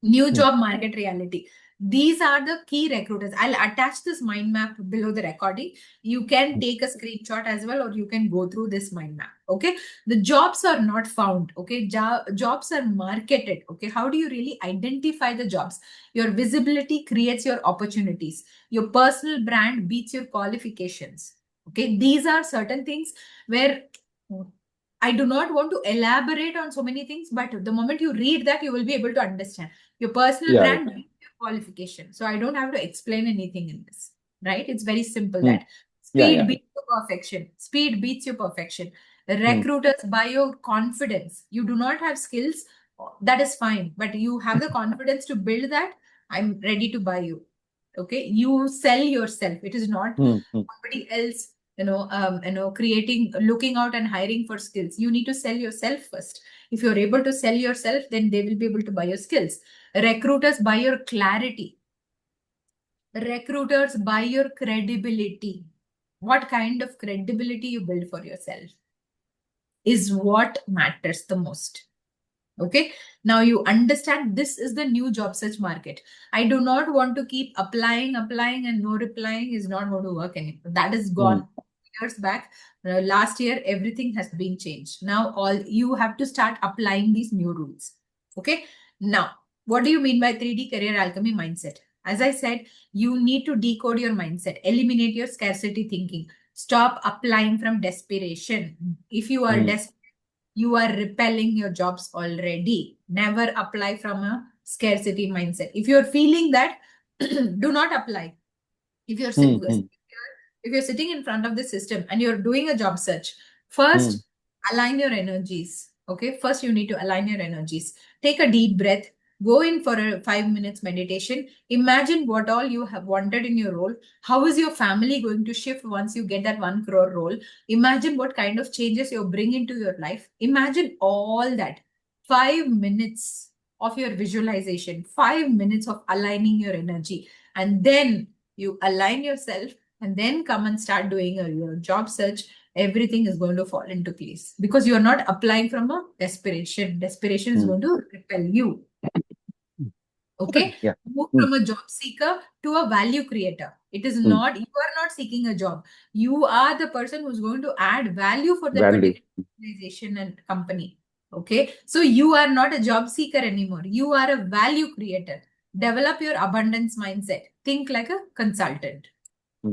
Speaker 1: new
Speaker 2: Hmm.
Speaker 1: job market reality. These are the key recruiters. I'll attach this mind map below the recording. You can take a screenshot as well, or you can go through this mind map. Okay. The jobs are not found. Okay. Jobs are marketed. Okay. How do you really identify the jobs? Your visibility creates your opportunities. Your personal brand beats your qualifications. Okay. These are certain things where I do not want to elaborate on so many things, but the moment you read that, you will be able to understand. Your personal
Speaker 2: Yeah, yeah.
Speaker 1: brand beats your qualification. So I don't have to explain anything in this, right? It's very simple
Speaker 2: Hmm.
Speaker 1: that
Speaker 2: Yeah,
Speaker 1: speed
Speaker 2: yeah.
Speaker 1: beats your perfection. Speed beats your perfection.
Speaker 2: Hmm.
Speaker 1: Recruiters buy your confidence. You do not have skills, that is fine, but you have the confidence to build that. I'm ready to buy you. Okay, you sell yourself. It is not
Speaker 2: Hmm. Hmm.
Speaker 1: somebody else, creating, looking out and hiring for skills. You need to sell yourself first. If you're able to sell yourself, then they will be able to buy your skills. Recruiters buy your clarity. Recruiters buy your credibility. What kind of credibility you build for yourself is what matters the most. Okay, now you understand this is the new job search market. I do not want to keep applying, and no replying is not going to work anymore. That is
Speaker 2: Hmm.
Speaker 1: gone years back. Last year, everything has been changed. Now, all you have to start applying these new rules. Okay, now what do you mean by 3D career alchemy mindset? As I said, you need to decode your mindset, eliminate your scarcity thinking, stop applying from desperation. If you are
Speaker 2: Hmm.
Speaker 1: desperate, you are repelling your jobs already. Never apply from a scarcity mindset. If you're feeling that, do not apply. If you're
Speaker 2: Hmm. Hmm.
Speaker 1: if you're sitting in front of the system and you're doing a job search,
Speaker 2: Hmm.
Speaker 1: first align your energies. Okay, first you need to align your energies. Take a deep breath. Go in for a 5 minutes meditation. Imagine what all you have wanted in your role. How is your family going to shift once you get that 1 crore role? Imagine what kind of changes you bring into your life. Imagine all that. 5 minutes of your visualization, 5 minutes of aligning your energy, and then you align yourself, and then come and start doing your job search. Everything is going to fall into place because you are not applying from a desperation. Desperation is going to repel you. Okay.
Speaker 2: Yeah.
Speaker 1: Move from a job seeker to a value creator. It is not, you are not seeking a job. You are the person who's going to add value for that
Speaker 2: Value.
Speaker 1: particular organization and company. Okay. So you are not a job seeker anymore. You are a value creator. Develop your abundance mindset. Think like a consultant.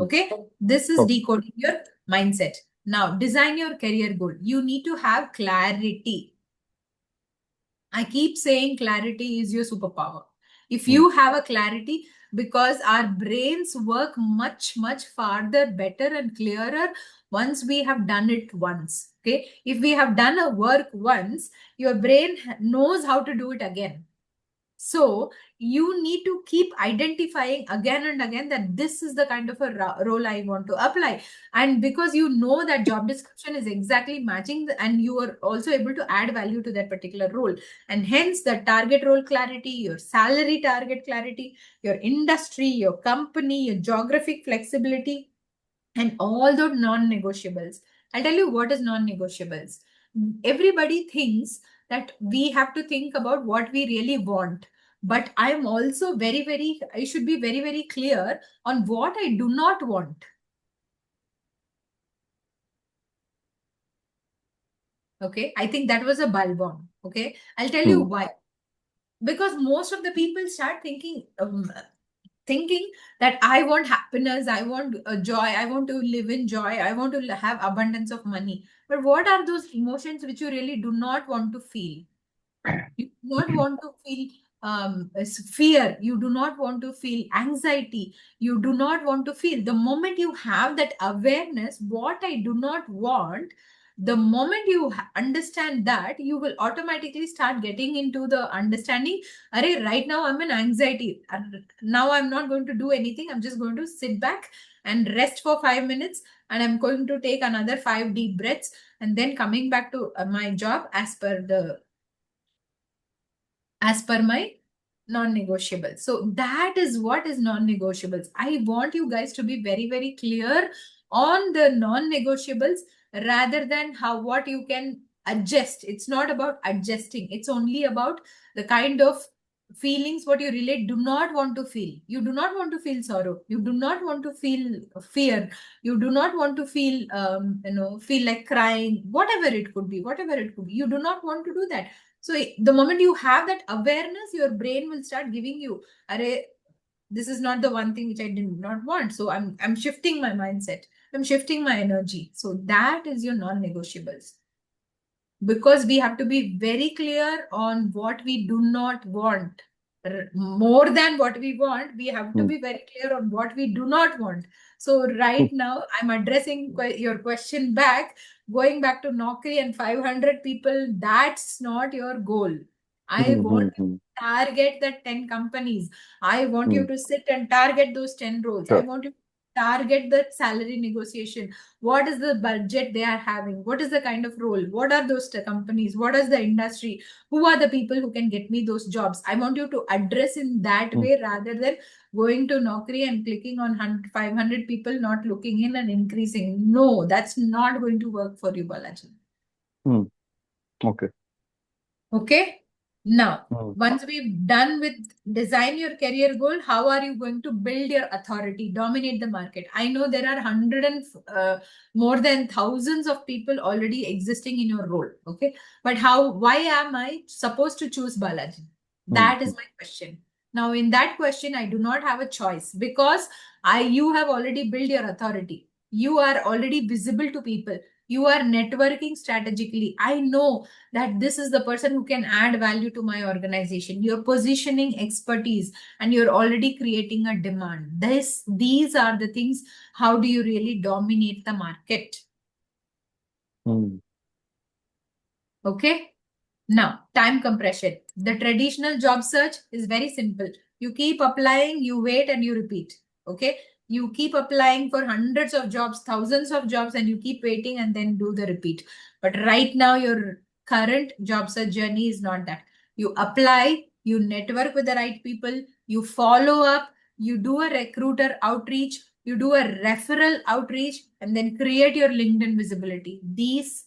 Speaker 1: Okay. This is decoding your mindset. Now, design your career goal. You need to have clarity. I keep saying clarity is your superpower. If you have a clarity, because our brains work much, much farther, better and clearer once we have done it once. Okay. If we have done a work once, your brain knows how to do it again. So you need to keep identifying again and again that this is the kind of a role I want to apply. And because you know that job description is exactly matching and you are also able to add value to that particular role. And hence the target role clarity, your salary target clarity, your industry, your company, your geographic flexibility, and all those non-negotiables. I'll tell you what is non-negotiables. Everybody thinks that we have to think about what we really want. But I am also I should be very, very clear on what I do not want. Okay. I think that was a bulb on. Okay. I'll tell you why. Because most of the people start thinking that I want happiness, I want joy, I want to live in joy, I want to have abundance of money. But what are those emotions which you really do not want to feel? You do not want to feel fear. You do not want to feel anxiety. You do not want to feel. The moment you have that awareness, what I do not want, the moment you understand that, you will automatically start getting into the understanding. Array, right now I'm in anxiety. And now I'm not going to do anything. I'm just going to sit back and rest for 5 minutes. And I'm going to take another 5 deep breaths and then coming back to my job as per my non-negotiables. So that is what is non-negotiables. I want you guys to be very, very clear on the non-negotiables rather than what you can adjust. It's not about adjusting. It's only about the kind of feelings what you really do not want to feel. You do not want to feel sorrow. You do not want to feel fear. You do not want to feel feel like crying, whatever it could be. You do not want to do that. So the moment you have that awareness, your brain will start giving you, Array, this is not the one thing which I did not want. So I'm shifting my mindset. I'm shifting my energy. So that is your non-negotiables. Because we have to be very clear on what we do not want. More than what we want, we have to be very clear on what we do not want. So right now, I'm addressing your question back, going back to Naukri and 500 people. That's not your goal. I want to target the 10 companies. I want you to sit and target those 10 roles. I want you to target the salary negotiation. What is the budget they are having? What is the kind of role? What are those companies? What is the industry? Who are the people who can get me those jobs? I want you to address in that way rather than going to Naukri and clicking on 500 people, not looking in and increasing. No, that's not going to work for you, Balaji.
Speaker 2: Okay.
Speaker 1: Okay. Now, once we've done with design your career goal, how are you going to build your authority, dominate the market? I know there are more than thousands of people already existing in your role. Okay. But why am I supposed to choose Balaji? That is my question. Now, in that question, I do not have a choice because you have already built your authority. You are already visible to people. You are networking strategically. I know that this is the person who can add value to my organization. You're positioning expertise and you're already creating a demand. These are the things. How do you really dominate the market? Okay. Now, time compression. The traditional job search is very simple. You keep applying, you wait, and you repeat. Okay. You keep applying for hundreds of jobs, thousands of jobs, and you keep waiting and then do the repeat. But right now, your current job search journey is not that. You apply, you network with the right people, you follow up, you do a recruiter outreach, you do a referral outreach, and then create your LinkedIn visibility. These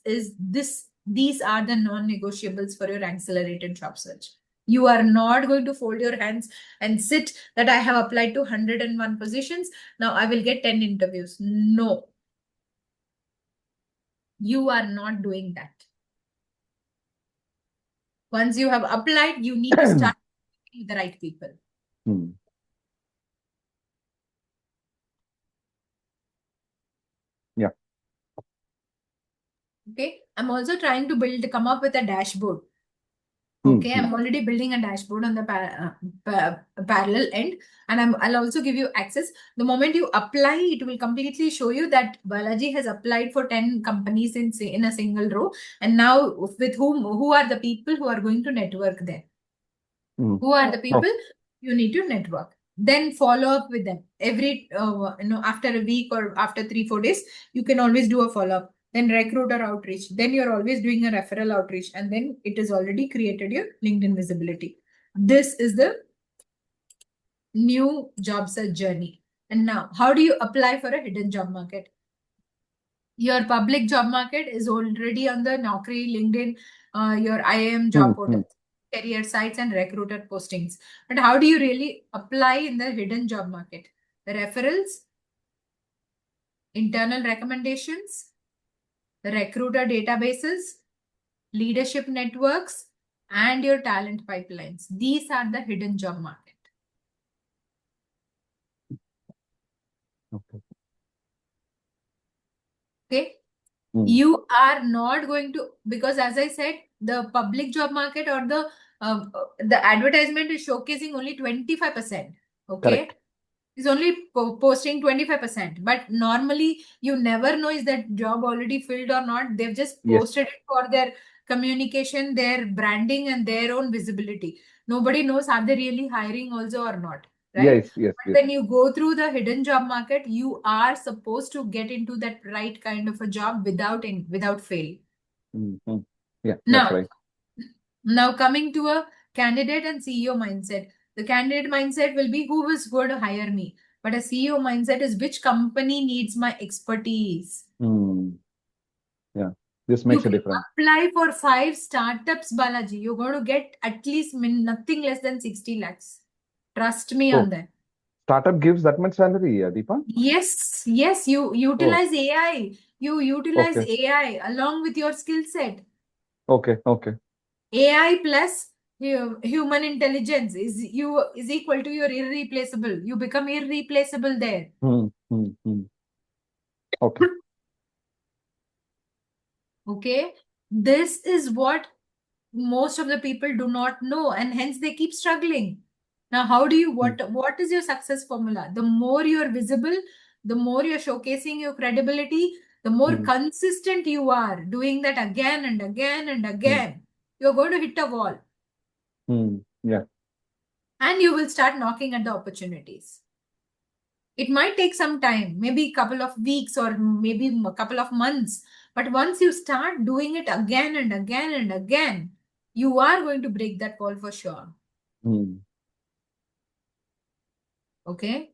Speaker 1: are the non-negotiables for your accelerated job search. You are not going to fold your hands and sit that I have applied to 101 positions. Now I will get 10 interviews. No. You are not doing that. Once you have applied, you need to start with the right people.
Speaker 2: Yeah.
Speaker 1: Okay. I'm also trying to come up with a dashboard. Okay, I'm already building a dashboard on the parallel end, and I'll also give you access. The moment you apply, it will completely show you that Balaji has applied for 10 companies in a single row, and now with who are the people who are going to network there? Who are the people you need to network? Then follow up with them every after a week or after 3-4 days. You can always do a follow up. Then recruiter outreach. Then you're always doing a referral outreach, and then it is already created your LinkedIn visibility. This is the new job search journey. And now, how do you apply for a hidden job market? Your public job market is already on the Naukri, LinkedIn, your IIM job portal, career sites, and recruiter postings. But how do you really apply in the hidden job market? The referrals, internal recommendations, the recruiter databases, leadership networks, and your talent pipelines. These are the hidden job market. Okay. You are not going to, because as I said, the public job market or the advertisement is showcasing only 25%. Okay.
Speaker 2: Correct.
Speaker 1: Is only posting 25%. But normally you never know is that job already filled or not. They've just posted it for their communication, their branding, and their own visibility. Nobody knows are they really hiring also or not. Right?
Speaker 2: Yes.
Speaker 1: When you go through the hidden job market, you are supposed to get into that right kind of a job without fail.
Speaker 2: Yeah, that's right.
Speaker 1: Now coming to a candidate and CEO mindset. The candidate mindset will be who is going to hire me. But a CEO mindset is which company needs my expertise.
Speaker 2: Yeah, this makes a difference.
Speaker 1: Apply for 5 startups, Balaji. You're going to get at least nothing less than 60 lakhs. Trust me on that.
Speaker 2: Startup gives that much salary, Deepa?
Speaker 1: Yes. You utilize AI. You utilize AI along with your skill set.
Speaker 2: Okay.
Speaker 1: AI plus human intelligence is equal to your irreplaceable. You become irreplaceable there.
Speaker 2: Okay.
Speaker 1: Okay. This is what most of the people do not know, and hence they keep struggling. Now, how do you what is your success formula? The more you're visible, the more you're showcasing your credibility, the more consistent you are doing that again and again and again, you're going to hit a wall.
Speaker 2: Yeah.
Speaker 1: And you will start knocking at the opportunities. It might take some time, maybe a couple of weeks or maybe a couple of months. But once you start doing it again and again and again, you are going to break that wall for sure. Okay.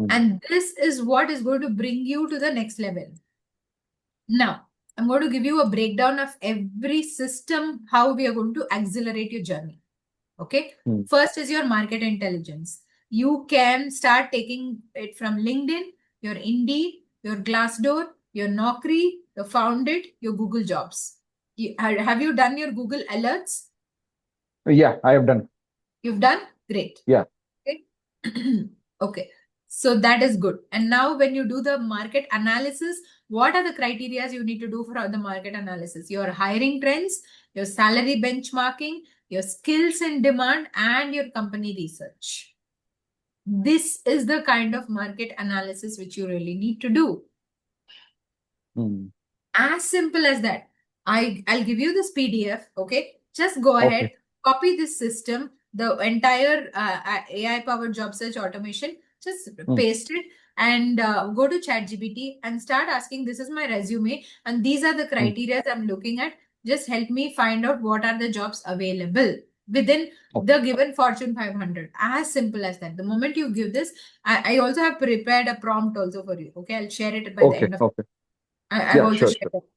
Speaker 1: And this is what is going to bring you to the next level. Now, I'm going to give you a breakdown of every system, how we are going to accelerate your journey. Okay. First is your market intelligence. You can start taking it from LinkedIn, your Indeed, your Glassdoor, your Naukri, your Foundit, your Google Jobs. Have you done your Google alerts?
Speaker 2: Yeah, I have done.
Speaker 1: You've done? Great.
Speaker 2: Yeah.
Speaker 1: Okay. Okay. So that is good. And now when you do the market analysis, what are the criteria you need to do for the market analysis? Your hiring trends, your salary benchmarking, your skills in demand, and your company research. This is the kind of market analysis which you really need to do. As simple as that. I'll give you this PDF, okay? Just go
Speaker 2: Okay.
Speaker 1: ahead, copy this system, the entire AI powered job search automation, just paste it and go to ChatGPT and start asking, this is my resume and these are the criteria I'm looking at. Just help me find out what are the jobs available within the given Fortune 500. As simple as that. The moment you give this, I also have prepared a prompt also for you. Okay, I'll share it by the
Speaker 2: Okay.
Speaker 1: end of.
Speaker 2: Okay.
Speaker 1: I've
Speaker 2: Yeah,
Speaker 1: also
Speaker 2: sure,
Speaker 1: shared
Speaker 2: sure.
Speaker 1: it.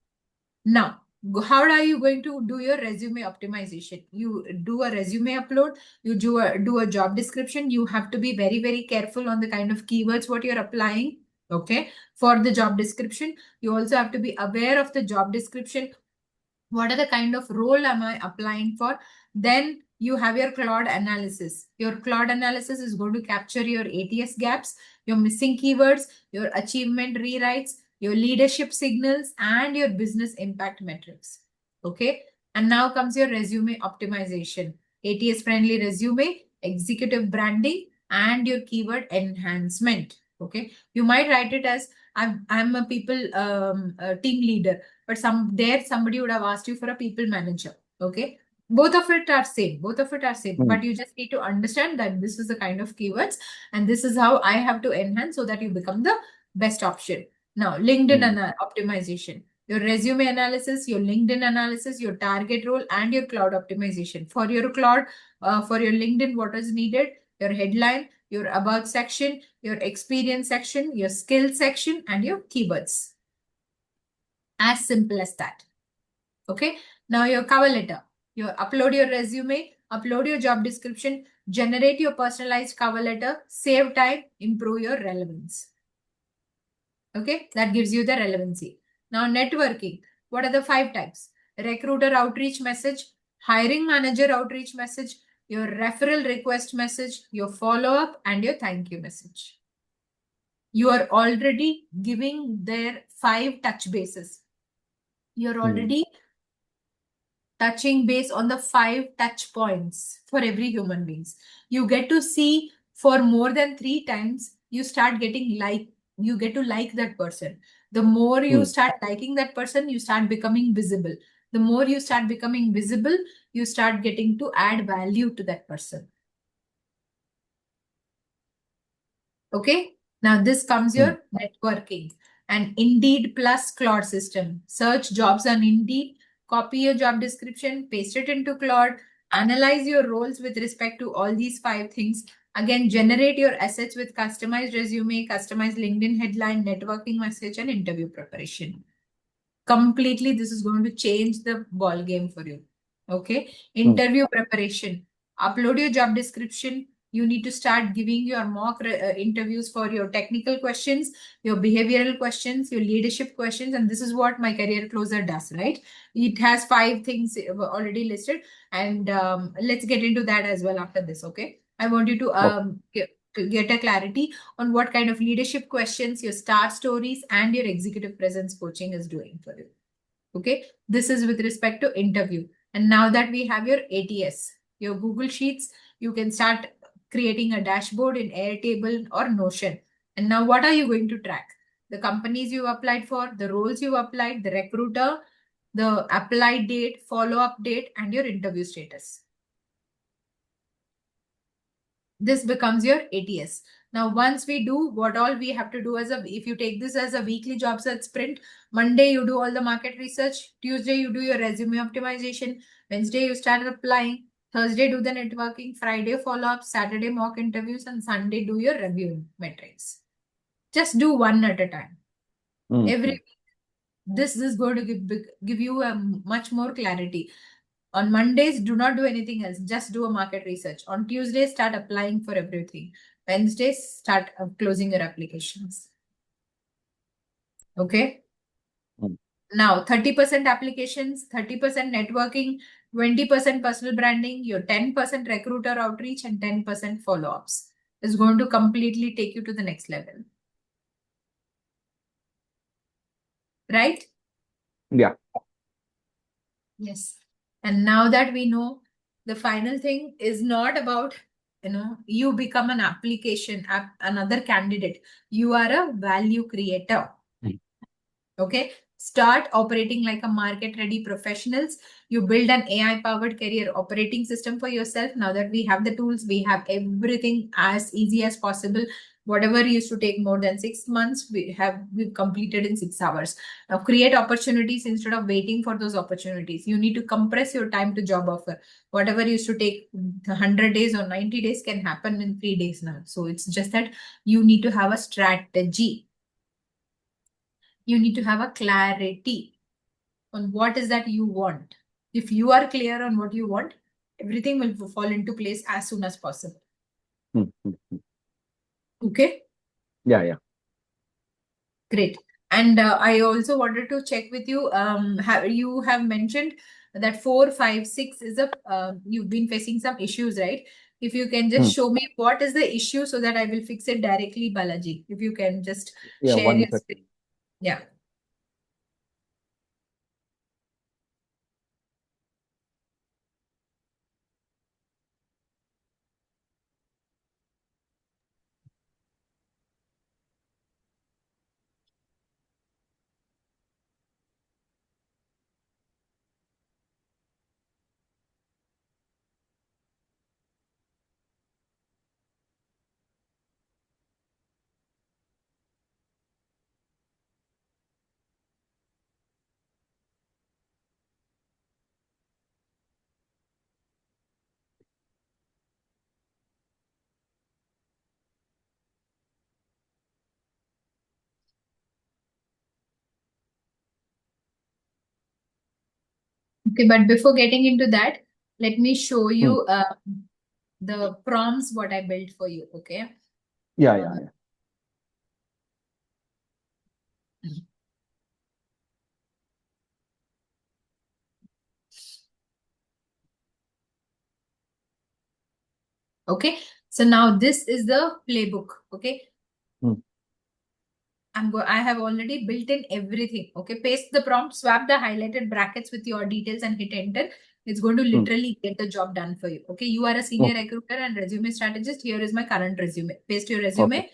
Speaker 1: Now, how are you going to do your resume optimization? You do a resume upload, you do a job description. You have to be very, very careful on the kind of keywords what you're applying. Okay, for the job description, you also have to be aware of the job description. What are the kind of role am I applying for? Then you have your Claude analysis. Your Claude analysis is going to capture your ATS gaps, your missing keywords, your achievement rewrites, your leadership signals, and your business impact metrics. Okay. And now comes your resume optimization. ATS friendly resume, executive branding, and your keyword enhancement. Okay. You might write it as I'm a people team leader, but somebody would have asked you for a people manager. Okay. Both of it are same. Both of it are same. But you just need to understand that this is the kind of keywords and this is how I have to enhance so that you become the best option. Now, LinkedIn optimization. Your resume analysis, your LinkedIn analysis, your target role, and your Claude optimization. For your Claude, for your LinkedIn, what is needed? Your headline, your about section, your experience section, your skill section, and your keywords. As simple as that. Okay. Now your cover letter. You upload your resume, upload your job description, generate your personalized cover letter, save time, improve your relevance. Okay. That gives you the relevancy. Now networking. What are the 5 types? Recruiter outreach message, hiring manager outreach message, your referral request message, your follow-up, and your thank you message. You are already giving their 5 touch bases. You're already touching base on the 5 touch points for every human beings. You get to see for more than 3 times, you start getting you get to like that person. The more you start liking that person, you start becoming visible. The more you start becoming visible, you start getting to add value to that person. Okay. Now this comes your networking and Indeed plus Claude system. Search jobs on Indeed, copy your job description, paste it into Claude, analyze your roles with respect to all these 5 things. Again, generate your assets with customized resume, customized LinkedIn headline, networking message, and interview preparation. Completely, this is going to change the ball game for you. Okay. Interview preparation. Upload your job description. You need to start giving your mock interviews for your technical questions, your behavioral questions, your leadership questions. And this is what my career closer does, right? It has 5 things already listed. And let's get into that as well after this. Okay. I want you to get a clarity on what kind of leadership questions your star stories and your executive presence coaching is doing for you. Okay. This is with respect to interview. And now that we have your ATS, your Google Sheets, you can start creating a dashboard in Airtable or Notion. And now what are you going to track? The companies you applied for, the roles you applied, the recruiter, the applied date, follow-up date, and your interview status. This becomes your ATS. Now, once we do what all we have to do if you take this as a weekly job search sprint, Monday, you do all the market research. Tuesday, you do your resume optimization. Wednesday, you start applying. Thursday, do the networking. Friday, follow-up. Saturday, mock interviews. And Sunday, do your review metrics. Just do one at a time. Every week. This is going to give you a much more clarity. On Mondays, do not do anything else. Just do a market research. On Tuesdays, start applying for everything. Wednesdays, start closing your applications. Okay. Now, 30% applications, 30% networking, 20% personal branding, your 10% recruiter outreach, and 10% follow-ups is going to completely take you to the next level. Right?
Speaker 2: Yeah.
Speaker 1: Yes. And now that we know, the final thing is not about, you become an another candidate. You are a value creator. Okay. start operating like a market ready professionals. You build an AI powered career operating system for yourself. Now that we have the tools, we have everything as easy as possible. Whatever used to take more than 6 months, we've completed in 6 hours. Now create opportunities instead of waiting for those opportunities. You need to compress your time to job offer. Whatever used to take 100 days or 90 days can happen in 3 days now. So it's just that you need to have a strategy. You need to have a clarity on what is that you want. If you are clear on what you want, everything will fall into place as soon as possible. Okay?
Speaker 2: Yeah.
Speaker 1: Great. And I also wanted to check with you. You have mentioned that 4, 5, 6 is you've been facing some issues, right? If you can just show me what is the issue so that I will fix it directly, Balaji. If you can just share
Speaker 2: 1
Speaker 1: your
Speaker 2: second.
Speaker 1: screen. Yeah. Okay, but before getting into that, let me show you the prompts what I built for you. Okay.
Speaker 2: Yeah.
Speaker 1: Okay. So now this is the playbook. Okay. I have already built in everything. Okay. Paste the prompt, swap the highlighted brackets with your details and hit enter. It's going to literally get the job done for you. Okay. You are a senior recruiter and resume strategist. Here is my current resume. Paste your resume.
Speaker 2: Okay.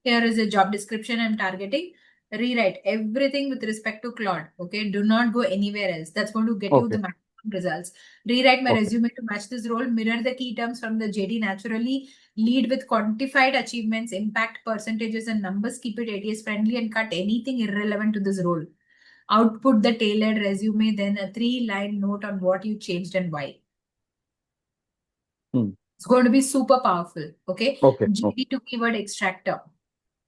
Speaker 1: Here is a job description I'm targeting. Rewrite everything with respect to Claude. Okay. Do not go anywhere else. That's going to get you the maximum results. Rewrite my resume to match this role. Mirror the key terms from the JD naturally. Lead with quantified achievements, impact percentages and numbers. Keep it ATS friendly and cut anything irrelevant to this role. Output the tailored resume, then a 3-line note on what you changed and why. It's going to be super powerful. Okay. JD to keyword extractor.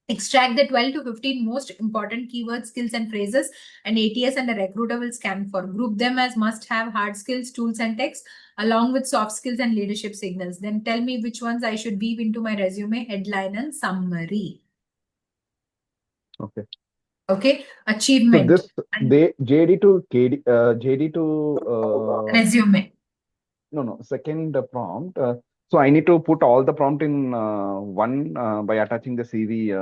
Speaker 1: Extract the 12 to 15 most important keywords, skills, and phrases, and ATS and a recruiter will scan for. Group them as must-have hard skills, tools, and text, along with soft skills and leadership signals. Then tell me which ones I should weave into my resume, headline, and summary. Okay. Achievement.
Speaker 2: So this JD to
Speaker 1: resume.
Speaker 2: No. Second prompt. So I need to put all the prompt in one by attaching the CV.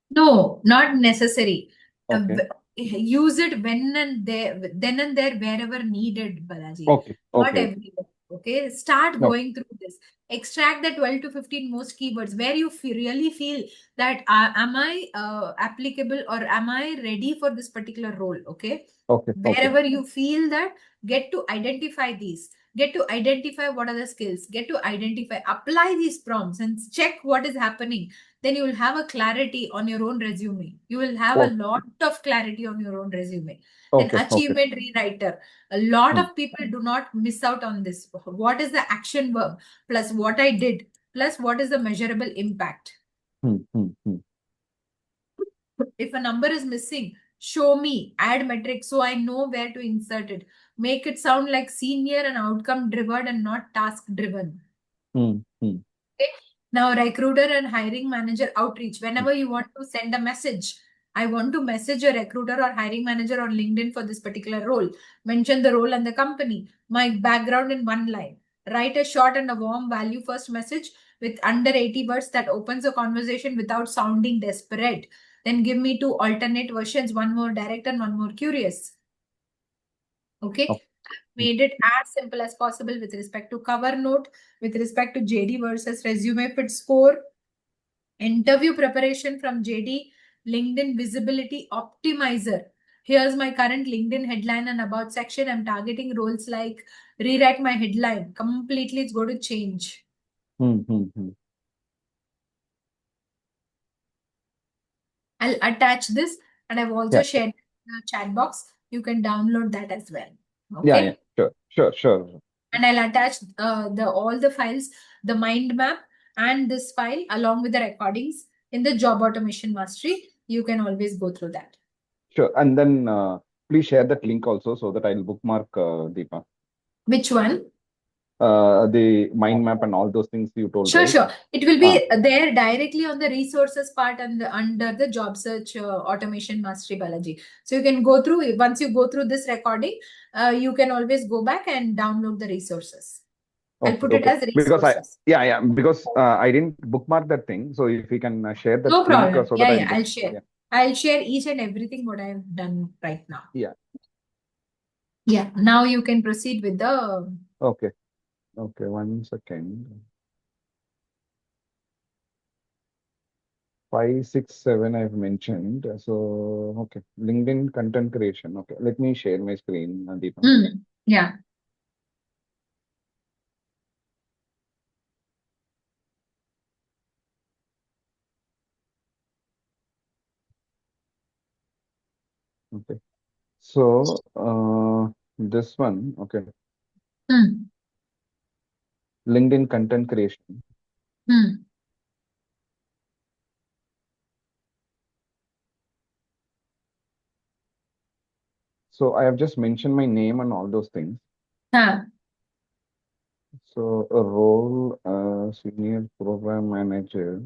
Speaker 1: No, not necessary.
Speaker 2: Okay.
Speaker 1: Use it when and there, then and there, wherever needed, Balaji.
Speaker 2: Okay.
Speaker 1: Not everywhere. Okay. Start going through this. Extract the 12 to 15 most keywords where you really feel that am I applicable or am I ready for this particular role? Okay. Wherever you feel that, get to identify these. Get to identify what are the skills. Get to identify, apply these prompts and check what is happening. Then you will have a clarity on your own resume. You will have a lot of clarity on your own resume. Then achievement rewriter. A lot of people do not miss out on this. What is the action verb plus what I did plus what is the measurable impact? If a number is missing, show me, add metric so I know where to insert it. Make it sound like senior and outcome driven and not task driven. Okay. Now, recruiter and hiring manager outreach. Whenever you want to send a message, I want to message a recruiter or hiring manager on LinkedIn for this particular role. Mention the role and the company. My background in 1 line. Write a short and a warm value first message with under 80 words that opens a conversation without sounding desperate. Then give me 2 alternate versions, one more direct and one more curious. Okay. Made it as simple as possible with respect to cover note, with respect to JD versus resume fit score, interview preparation from JD, LinkedIn visibility optimizer. Here's my current LinkedIn headline and about section. I'm targeting roles like rewrite my headline. Completely, it's going to change. I'll attach this, and I've also
Speaker 2: Yeah.
Speaker 1: shared the chat box. You can download that as well.
Speaker 2: Yeah,
Speaker 1: Okay.
Speaker 2: yeah, sure.
Speaker 1: And I'll attach all the files, the mind map, and this file along with the recordings in the Job Automation Mastery. You can always go through that.
Speaker 2: Sure. And then please share that link also so that I'll bookmark, Deepa.
Speaker 1: Which one?
Speaker 2: The mind map and all those things you told,
Speaker 1: Sure,
Speaker 2: right?
Speaker 1: sure. It will be there directly on the resources part and under the job search automation mastery, Balaji. So you can go through, once you go through this recording, you can always go back and download the resources. I'll put it as resources.
Speaker 2: Because I didn't bookmark that thing. So if you can share that
Speaker 1: No
Speaker 2: link
Speaker 1: problem.
Speaker 2: so that
Speaker 1: Yeah,
Speaker 2: I'll
Speaker 1: I'll share.
Speaker 2: Yeah.
Speaker 1: I'll share each and everything what I've done right now.
Speaker 2: Yeah.
Speaker 1: Yeah. Now you can proceed with the.
Speaker 2: Okay. 1 second. 5, 6, 7 I've mentioned. So, okay. LinkedIn content creation. Okay. Let me share my screen, Deepa.
Speaker 1: Yeah.
Speaker 2: Okay. So, this one, okay. LinkedIn content creation. So I have just mentioned my name and all those things. So a role, senior program manager.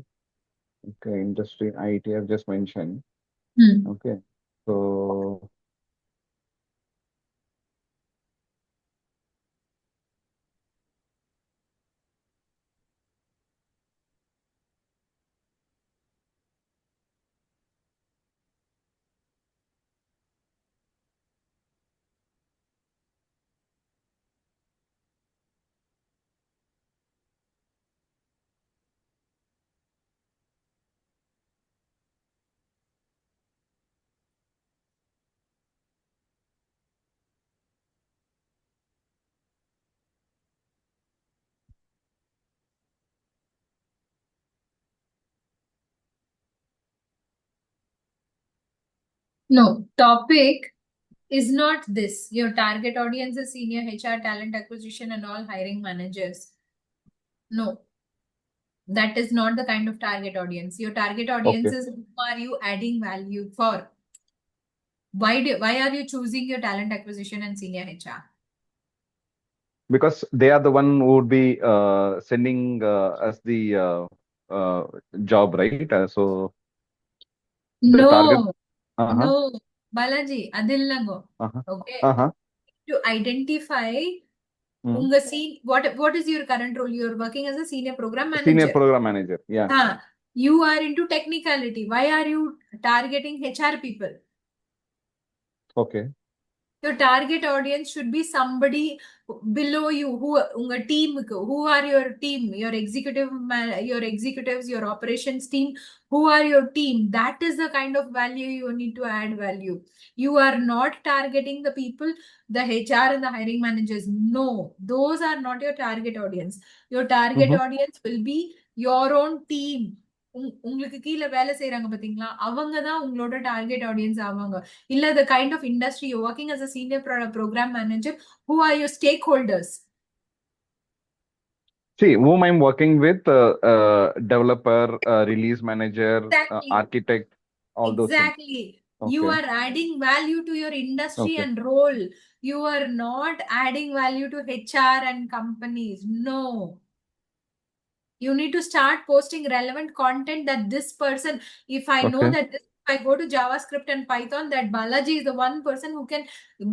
Speaker 2: Okay, industry IT I've just mentioned. Okay. So
Speaker 1: No, topic is not this. Your target audience is senior HR, talent acquisition, and all hiring managers. No, that is not the kind of target audience. Your target audience is who are you adding value for? Why are you choosing your talent acquisition and senior HR?
Speaker 2: because they are the one who would be sending us the job, right? So the target.
Speaker 1: No, Balaji, Adilnago. Okay. To identify what is your current role? You're working as a senior program manager.
Speaker 2: Senior program manager. Yeah.
Speaker 1: You are into technicality. Why are you targeting HR people?
Speaker 2: Okay.
Speaker 1: Your target audience should be somebody below you who unga team, who are your team, your executives, your operations team, who are your team. That is the kind of value you need to add value. You are not targeting the people, the HR and the hiring managers. No, those are not your target audience. Your target audience will be your own team. உங்களுக்கு கீழே வேலை செய்யறாங்க பாத்தீங்களா அவங்க தான் உங்களோட target audience ஆவாங்க இல்ல the kind of industry you're working as a senior program manager, who are your stakeholders?
Speaker 2: See, whom I'm working with, developer, release manager, architect, all those things.
Speaker 1: Exactly. You are adding value to your industry and role. You are not adding value to HR and companies. No. You need to start posting relevant content that this person, if I know that if I go to JavaScript and Python, that Balaji is the one person who can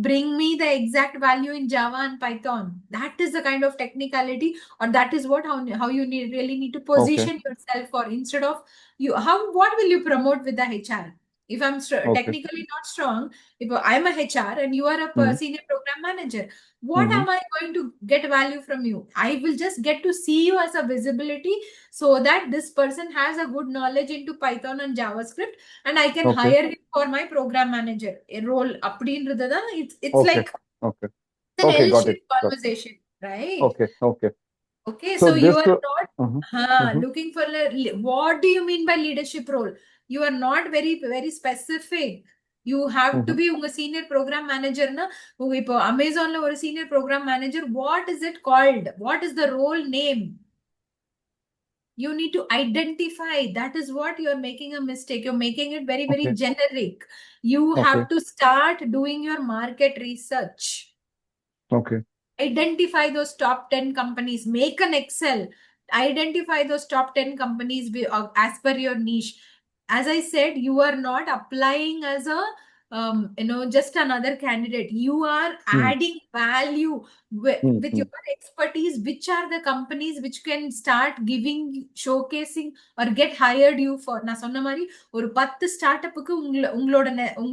Speaker 1: bring me the exact value in Java and Python. That is the kind of technicality, or that is how you really need to position yourself for, instead of what will you promote with the HR? If I'm
Speaker 2: Okay.
Speaker 1: technically not strong, if I'm a HR and you are a
Speaker 2: Hmm.
Speaker 1: senior program manager, what
Speaker 2: Mhm.
Speaker 1: am I going to get value from you? I will just get to see you as a visibility so that this person has a good knowledge into Python and JavaScript, and I can
Speaker 2: Okay.
Speaker 1: hire him for my program manager role. It's
Speaker 2: Okay.
Speaker 1: like
Speaker 2: Okay.
Speaker 1: an
Speaker 2: Okay. Got it.
Speaker 1: L-shaped
Speaker 2: Got it.
Speaker 1: conversation, right?
Speaker 2: Okay. Okay.
Speaker 1: Okay,
Speaker 2: So
Speaker 1: so you
Speaker 2: this.
Speaker 1: are not
Speaker 2: Mhm.
Speaker 1: looking for what do you mean by leadership role? You are not very specific. You have to
Speaker 2: Mhm.
Speaker 1: be a senior program manager na. இப்போ Amazonல ஒரு senior program manager, what is it called? What is the role name? You need to identify. That is what you are making a mistake. You're making it very
Speaker 2: Okay.
Speaker 1: generic. You
Speaker 2: Okay.
Speaker 1: have to start doing your market research.
Speaker 2: Okay.
Speaker 1: Identify those top 10 companies, make an Excel, identify those top 10 companies as per your niche. As I said, you are not applying as a just another candidate. You are adding value with your expertise. Which are the companies which can start giving, showcasing or get hired you for? நான் சொன்ன மாதிரி ஒரு 10 start அப்புக்கு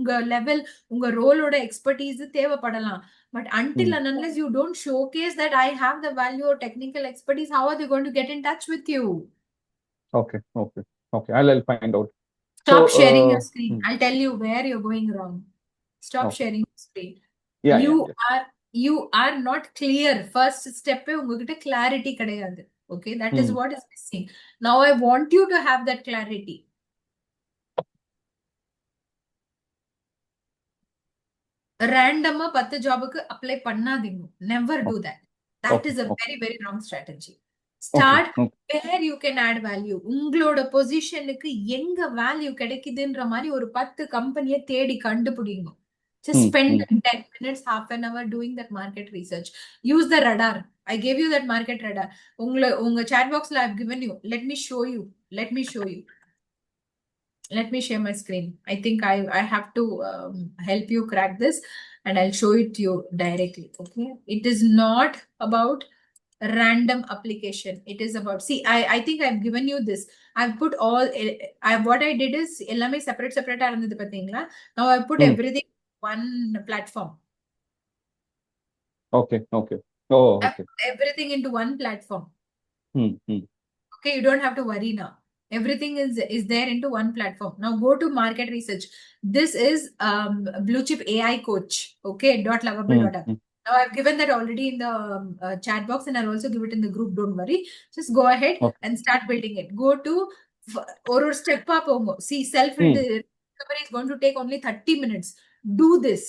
Speaker 1: உங்க level, உங்க ரோலோட expertise தேவைப்படலாம். But until and unless you don't showcase that I have the value or technical expertise, how are they going to get in touch with you?
Speaker 2: Okay. Okay. Okay. I'll find out.
Speaker 1: Stop
Speaker 2: So,
Speaker 1: sharing your screen. I'll tell you where you're going wrong. Stop
Speaker 2: Okay.
Speaker 1: sharing your screen.
Speaker 2: Yeah.
Speaker 1: You
Speaker 2: Yeah.
Speaker 1: you are not clear. First step உங்ககிட்ட clarity கிடையாது. Okay, that is what is missing. Now I want you to have that clarity. Random 10 ஜாபுக்கு apply பண்ணாதீங்க. Never do that. That is a very wrong strategy. Start where you can add value. உங்களோட பொசிஷனுக்கு எங்க value கிடைக்குதுன்ற மாதிரி ஒரு 10 கம்பெனியை தேடி கண்டுபிடிங்க. Just spend 10 minutes, half an hour doing that market research. Use the radar. I gave you that market radar. உங்க chat boxல I've given you. Let me show you. Let me share my screen. I think I have to help you crack this, and I'll show it to you directly. Okay, it is not about random application. It is about, see, I think I've given you this. I've put all what I did is ellame separate ஆ இருந்தது பாத்தீங்களா. Now I put everything one platform.
Speaker 2: Okay. Okay. Oh,
Speaker 1: I
Speaker 2: okay.
Speaker 1: put everything into one platform.
Speaker 2: Hmm.
Speaker 1: Okay, you don't have to worry now. Everything is there into one platform. Now go to market research. This is Blue Chip AI Coach. Okay, .lovable.app. Now I've given that already in the chat box, and I'll also give it in the group. Don't worry. Just go ahead and start building it. Go to or step up. See, self recovery is going to take only 30 minutes. Do this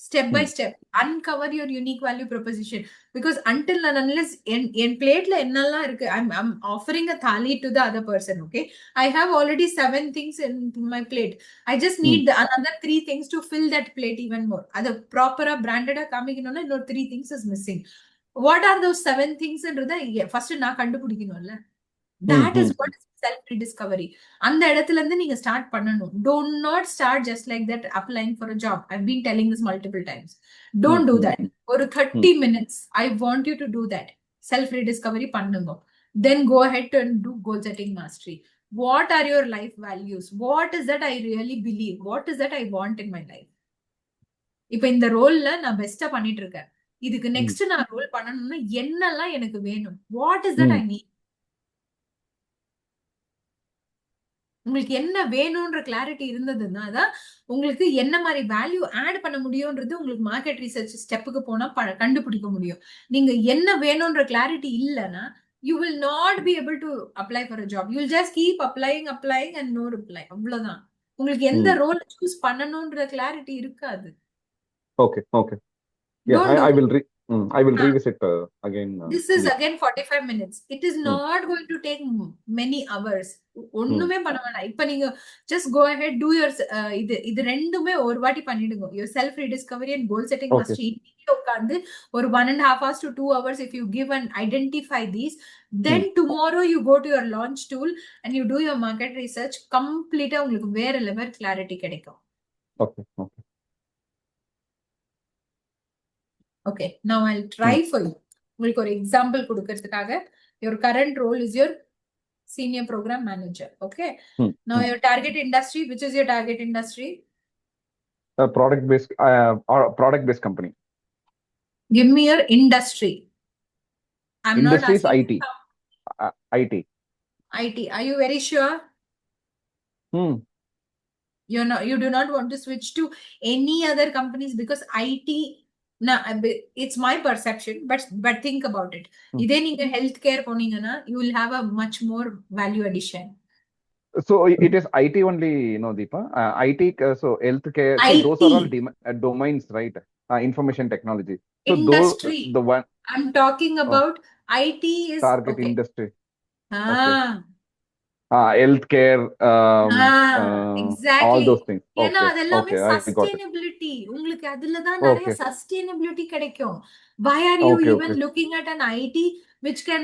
Speaker 1: step by step. Uncover your unique value proposition. Because until and unless in plate la ennalla irukku, I'm offering a thali to the other person. Okay, I have already 7 things in my plate. I just need another 3 things to fill that plate even more. Adu proper branded kaamikanona no 3 things is missing. What are those 7 things என்றத first na கண்டுபிடிக்கணும்ல. That is what is self rediscovery. அந்த இடத்துல இருந்து நீங்க start பண்ணணும். Do not start just like that applying for a job. I've been telling this multiple times. Don't do that. ஒரு 30 minutes I want you to do that. Self rediscovery பண்ணுங்க. Then go ahead and do goal setting mastery. What are your life values? What is that I really believe? What is that I want in my life? இப்ப இந்த ரோல்ல நான் பெஸ்டா பண்ணிட்டு இருக்கேன். இதுக்கு next நான் role பண்ணணும்னா என்னெல்லாம் எனக்கு வேணும்? What is that I need? உங்களுக்கு என்ன வேணும்ன்ற கிளாரிட்டி இருந்ததுன்னா தான் உங்களுக்கு என்ன மாதிரி வேல்யூ ஆட் பண்ண முடியும்ன்றது உங்களுக்கு மார்க்கெட் ரிசர்ச் ஸ்டெப்புக்கு போனா கண்டுபிடிக்க முடியும். நீங்க என்ன வேணும்ன்ற கிளாரிட்டி இல்லைன்னா you will not be able to apply for a job. You will just keep applying and no reply. அவ்வளவுதான். உங்களுக்கு எந்த ரோல் சூஸ் பண்ணணும்ன்ற கிளாரிட்டி இருக்காது.
Speaker 2: Okay. Yeah, I will revisit again.
Speaker 1: This is again 45 minutes. It is not going to take many hours. ஒண்ணுமே பண்ண வேண்டாம். இப்ப நீங்க just go ahead, do your இது ரெண்டுமே ஒரு வாட்டி பண்ணிடுங்க. Your self rediscovery and goal setting mastery. உட்கார்ந்து ஒரு 1.5 hours to 2 hours if you give and identify these, then tomorrow you go to your launch tool and you do your market research. Complete உங்களுக்கு வேற level clarity கிடைக்கும். Okay, now I'll try for you. உங்களுக்கு ஒரு example கொடுக்கிறதுக்காக, your current role is your senior program manager. Okay.
Speaker 2: Hmm.
Speaker 1: Now your target industry, which is your target industry?
Speaker 2: Product-based company.
Speaker 1: Give me your industry. I'm not
Speaker 2: Industry is
Speaker 1: asking
Speaker 2: IT. IT.
Speaker 1: IT. Are you very sure? You do not want to switch to any other companies because IT. Now, it's my perception, but think about it. இதே நீங்க healthcare போனீங்கன்னா, you will have a much more value addition.
Speaker 2: So it is IT only, Deepa. IT, so healthcare. So those are all domains, right? Information technology. So
Speaker 1: Industry.
Speaker 2: the one
Speaker 1: I'm talking about IT is
Speaker 2: target
Speaker 1: okay.
Speaker 2: industry.
Speaker 1: Okay.
Speaker 2: Healthcare,
Speaker 1: exactly.
Speaker 2: all those things.
Speaker 1: ஏன்னா
Speaker 2: Okay,
Speaker 1: அதெல்லாமே
Speaker 2: okay, I got it.
Speaker 1: sustainability. உங்களுக்கு அதுல தான் நிறைய
Speaker 2: Okay,
Speaker 1: sustainability கிடைக்கும். Why are you
Speaker 2: okay,
Speaker 1: even looking at an IT which can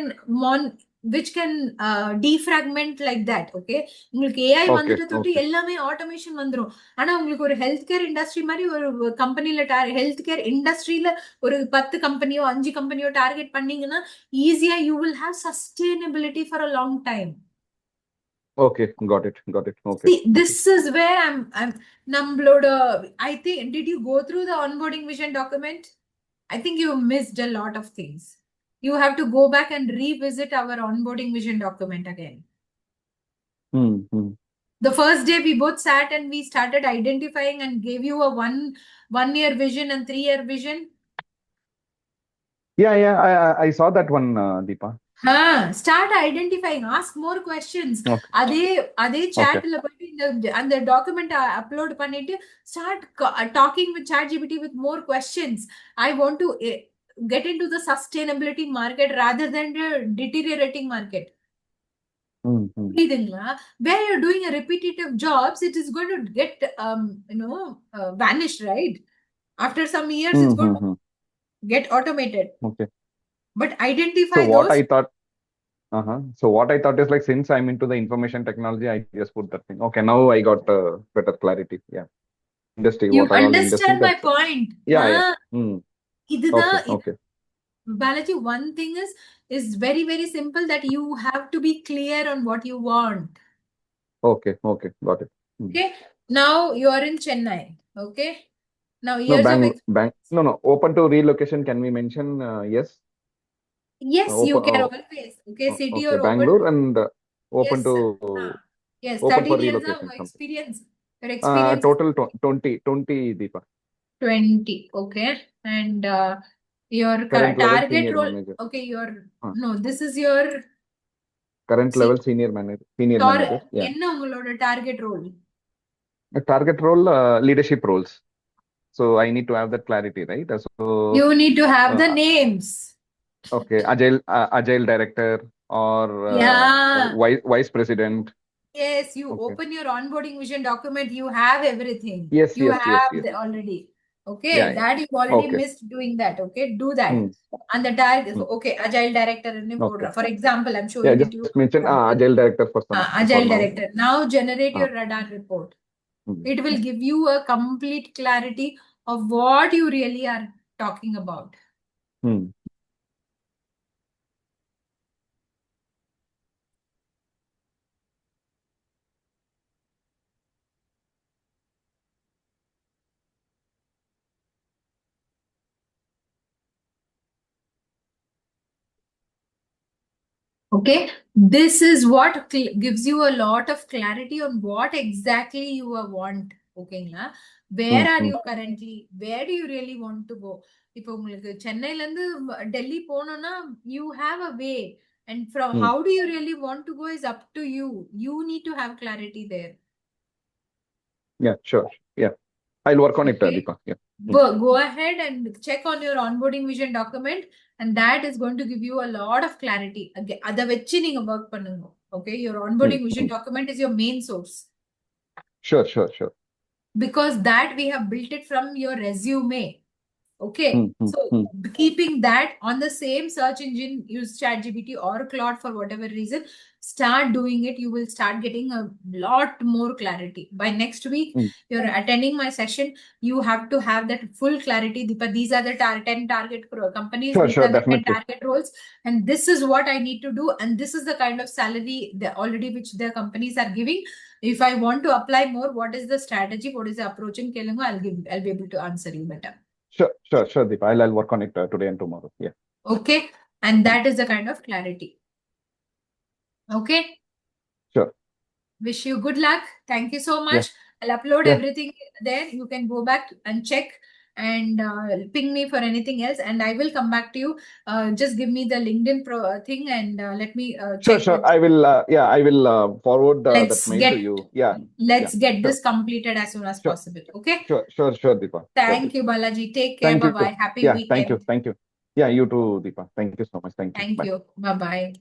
Speaker 1: defragment like that? Okay. உங்களுக்கு AI
Speaker 2: okay,
Speaker 1: வந்துட்டு தொட்டு
Speaker 2: okay.
Speaker 1: எல்லாமே ஆட்டோமேஷன் வந்துரும். ஆனா உங்களுக்கு ஒரு ஹெல்த் கேர் இண்டஸ்ட்ரி மாதிரி ஒரு கம்பெனில ஹெல்த் கேர் இண்டஸ்ட்ரியில ஒரு 10 கம்பெனியோ 5 கம்பெனியோ டார்கெட் பண்ணீங்கன்னா ஈஸியா you will have sustainability for a long time.
Speaker 2: Okay, got it. Okay.
Speaker 1: See, this is where I'm நம்மளோட I think, did you go through the onboarding vision document? I think you missed a lot of things. You have to go back and revisit our onboarding vision document again. The first day we both sat and we started identifying and gave you a one year vision and 3-year vision.
Speaker 2: Yeah, I saw that one, Deepa.
Speaker 1: Start identifying, ask more questions.
Speaker 2: Okay.
Speaker 1: அதே chatல போய் அந்த document upload பண்ணிட்டு start talking with ChatGPT with more questions. I want to get into the sustainability market rather than the deteriorating market. Where you're doing a repetitive jobs, it is going to get vanish, right? After some years, it's going to get automated.
Speaker 2: Okay.
Speaker 1: But identify
Speaker 2: so what I thought So what I thought is like, since I'm into the information technology, I just put that thing. Okay, now I got better clarity. Yeah. Industry.
Speaker 1: You
Speaker 2: what are all
Speaker 1: understand
Speaker 2: industry?
Speaker 1: my point?
Speaker 2: Yeah. Okay.
Speaker 1: Balaji, one thing is very, very simple, that you have to be clear on what you want.
Speaker 2: Okay, got it.
Speaker 1: Okay. Now you are in Chennai. Okay. Now
Speaker 2: No,
Speaker 1: years of
Speaker 2: No, open to relocation. Can we mention yes?
Speaker 1: Yes, you can always. Okay, city or
Speaker 2: Bangalore
Speaker 1: open.
Speaker 2: and open
Speaker 1: Yes,
Speaker 2: to
Speaker 1: yes,
Speaker 2: open
Speaker 1: 13
Speaker 2: for
Speaker 1: years
Speaker 2: relocation.
Speaker 1: of experience. Your experience
Speaker 2: Total 20, Deepa.
Speaker 1: 20. Okay. And your
Speaker 2: Current level
Speaker 1: target
Speaker 2: senior
Speaker 1: role.
Speaker 2: manager.
Speaker 1: Okay, no, this is your
Speaker 2: current level senior manager. Yeah.
Speaker 1: என்ன உங்களோட target role?
Speaker 2: Target role, leadership roles. So I need to have that clarity, right? So
Speaker 1: you need to have the names.
Speaker 2: Okay, agile director or vice president.
Speaker 1: Yes, you open your onboarding vision document. You have everything.
Speaker 2: Yes,
Speaker 1: you
Speaker 2: yes,
Speaker 1: have
Speaker 2: yes.
Speaker 1: already. Okay,
Speaker 2: Yeah,
Speaker 1: that you already missed doing that. Okay, do that. And the target. Okay, agile director. For example, I'm showing
Speaker 2: yeah,
Speaker 1: it to you.
Speaker 2: Just mention agile director for some.
Speaker 1: Agile director. Now generate your radar report. It will give you a complete clarity of what you really are talking about. Okay, this is what gives you a lot of clarity on what exactly you want. Okay, where are you currently? Where do you really want to go? இப்போ உங்களுக்கு சென்னையில இருந்து டெல்லி போகணும்னா you have a way, and from how do you really want to go is up to you. You need to have clarity there.
Speaker 2: Yeah, sure. Yeah, I'll work on it, Deepa. Yeah.
Speaker 1: Go ahead and check on your onboarding vision document, and that is going to give you a lot of clarity. Adha vechi neenga work pannunga. Okay, your onboarding vision document is your main source.
Speaker 2: Sure.
Speaker 1: Because that we have built it from your resume. Okay, so keeping that on the same search engine, use ChatGPT or Claude for whatever reason, start doing it. You will start getting a lot more clarity. By next week, you're attending my session. You have to have that full clarity. Deepa, these are the 10 target companies.
Speaker 2: Sure,
Speaker 1: These
Speaker 2: sure,
Speaker 1: are the 10
Speaker 2: definitely.
Speaker 1: target roles. And this is what I need to do. And this is the kind of salary already which the companies are giving. If I want to apply more, what is the strategy? What is the approach in Kelengu? I'll be able to answer you better.
Speaker 2: Sure, Deepa. I'll work on it today and tomorrow. Yeah.
Speaker 1: Okay. And that is the kind of clarity. Okay.
Speaker 2: Sure.
Speaker 1: Wish you good luck. Thank you so
Speaker 2: Yeah.
Speaker 1: much. I'll upload
Speaker 2: Yeah.
Speaker 1: everything there. You can go back and check and ping me for anything else. And I will come back to you. Just give me the LinkedIn thing and let me check.
Speaker 2: Sure. I will forward that
Speaker 1: Let's
Speaker 2: mail to
Speaker 1: get
Speaker 2: you. Yeah.
Speaker 1: let's get
Speaker 2: Sure.
Speaker 1: this completed as soon as
Speaker 2: Sure.
Speaker 1: possible. Okay.
Speaker 2: Sure, Deepa.
Speaker 1: Thank you, Balaji. Take care.
Speaker 2: Thank you.
Speaker 1: Bye-bye. Happy
Speaker 2: Yeah,
Speaker 1: weekend.
Speaker 2: thank you. Yeah, you too, Deepa. Thank you so much. Thank you.
Speaker 1: Thank
Speaker 2: Bye.
Speaker 1: you. Bye-bye.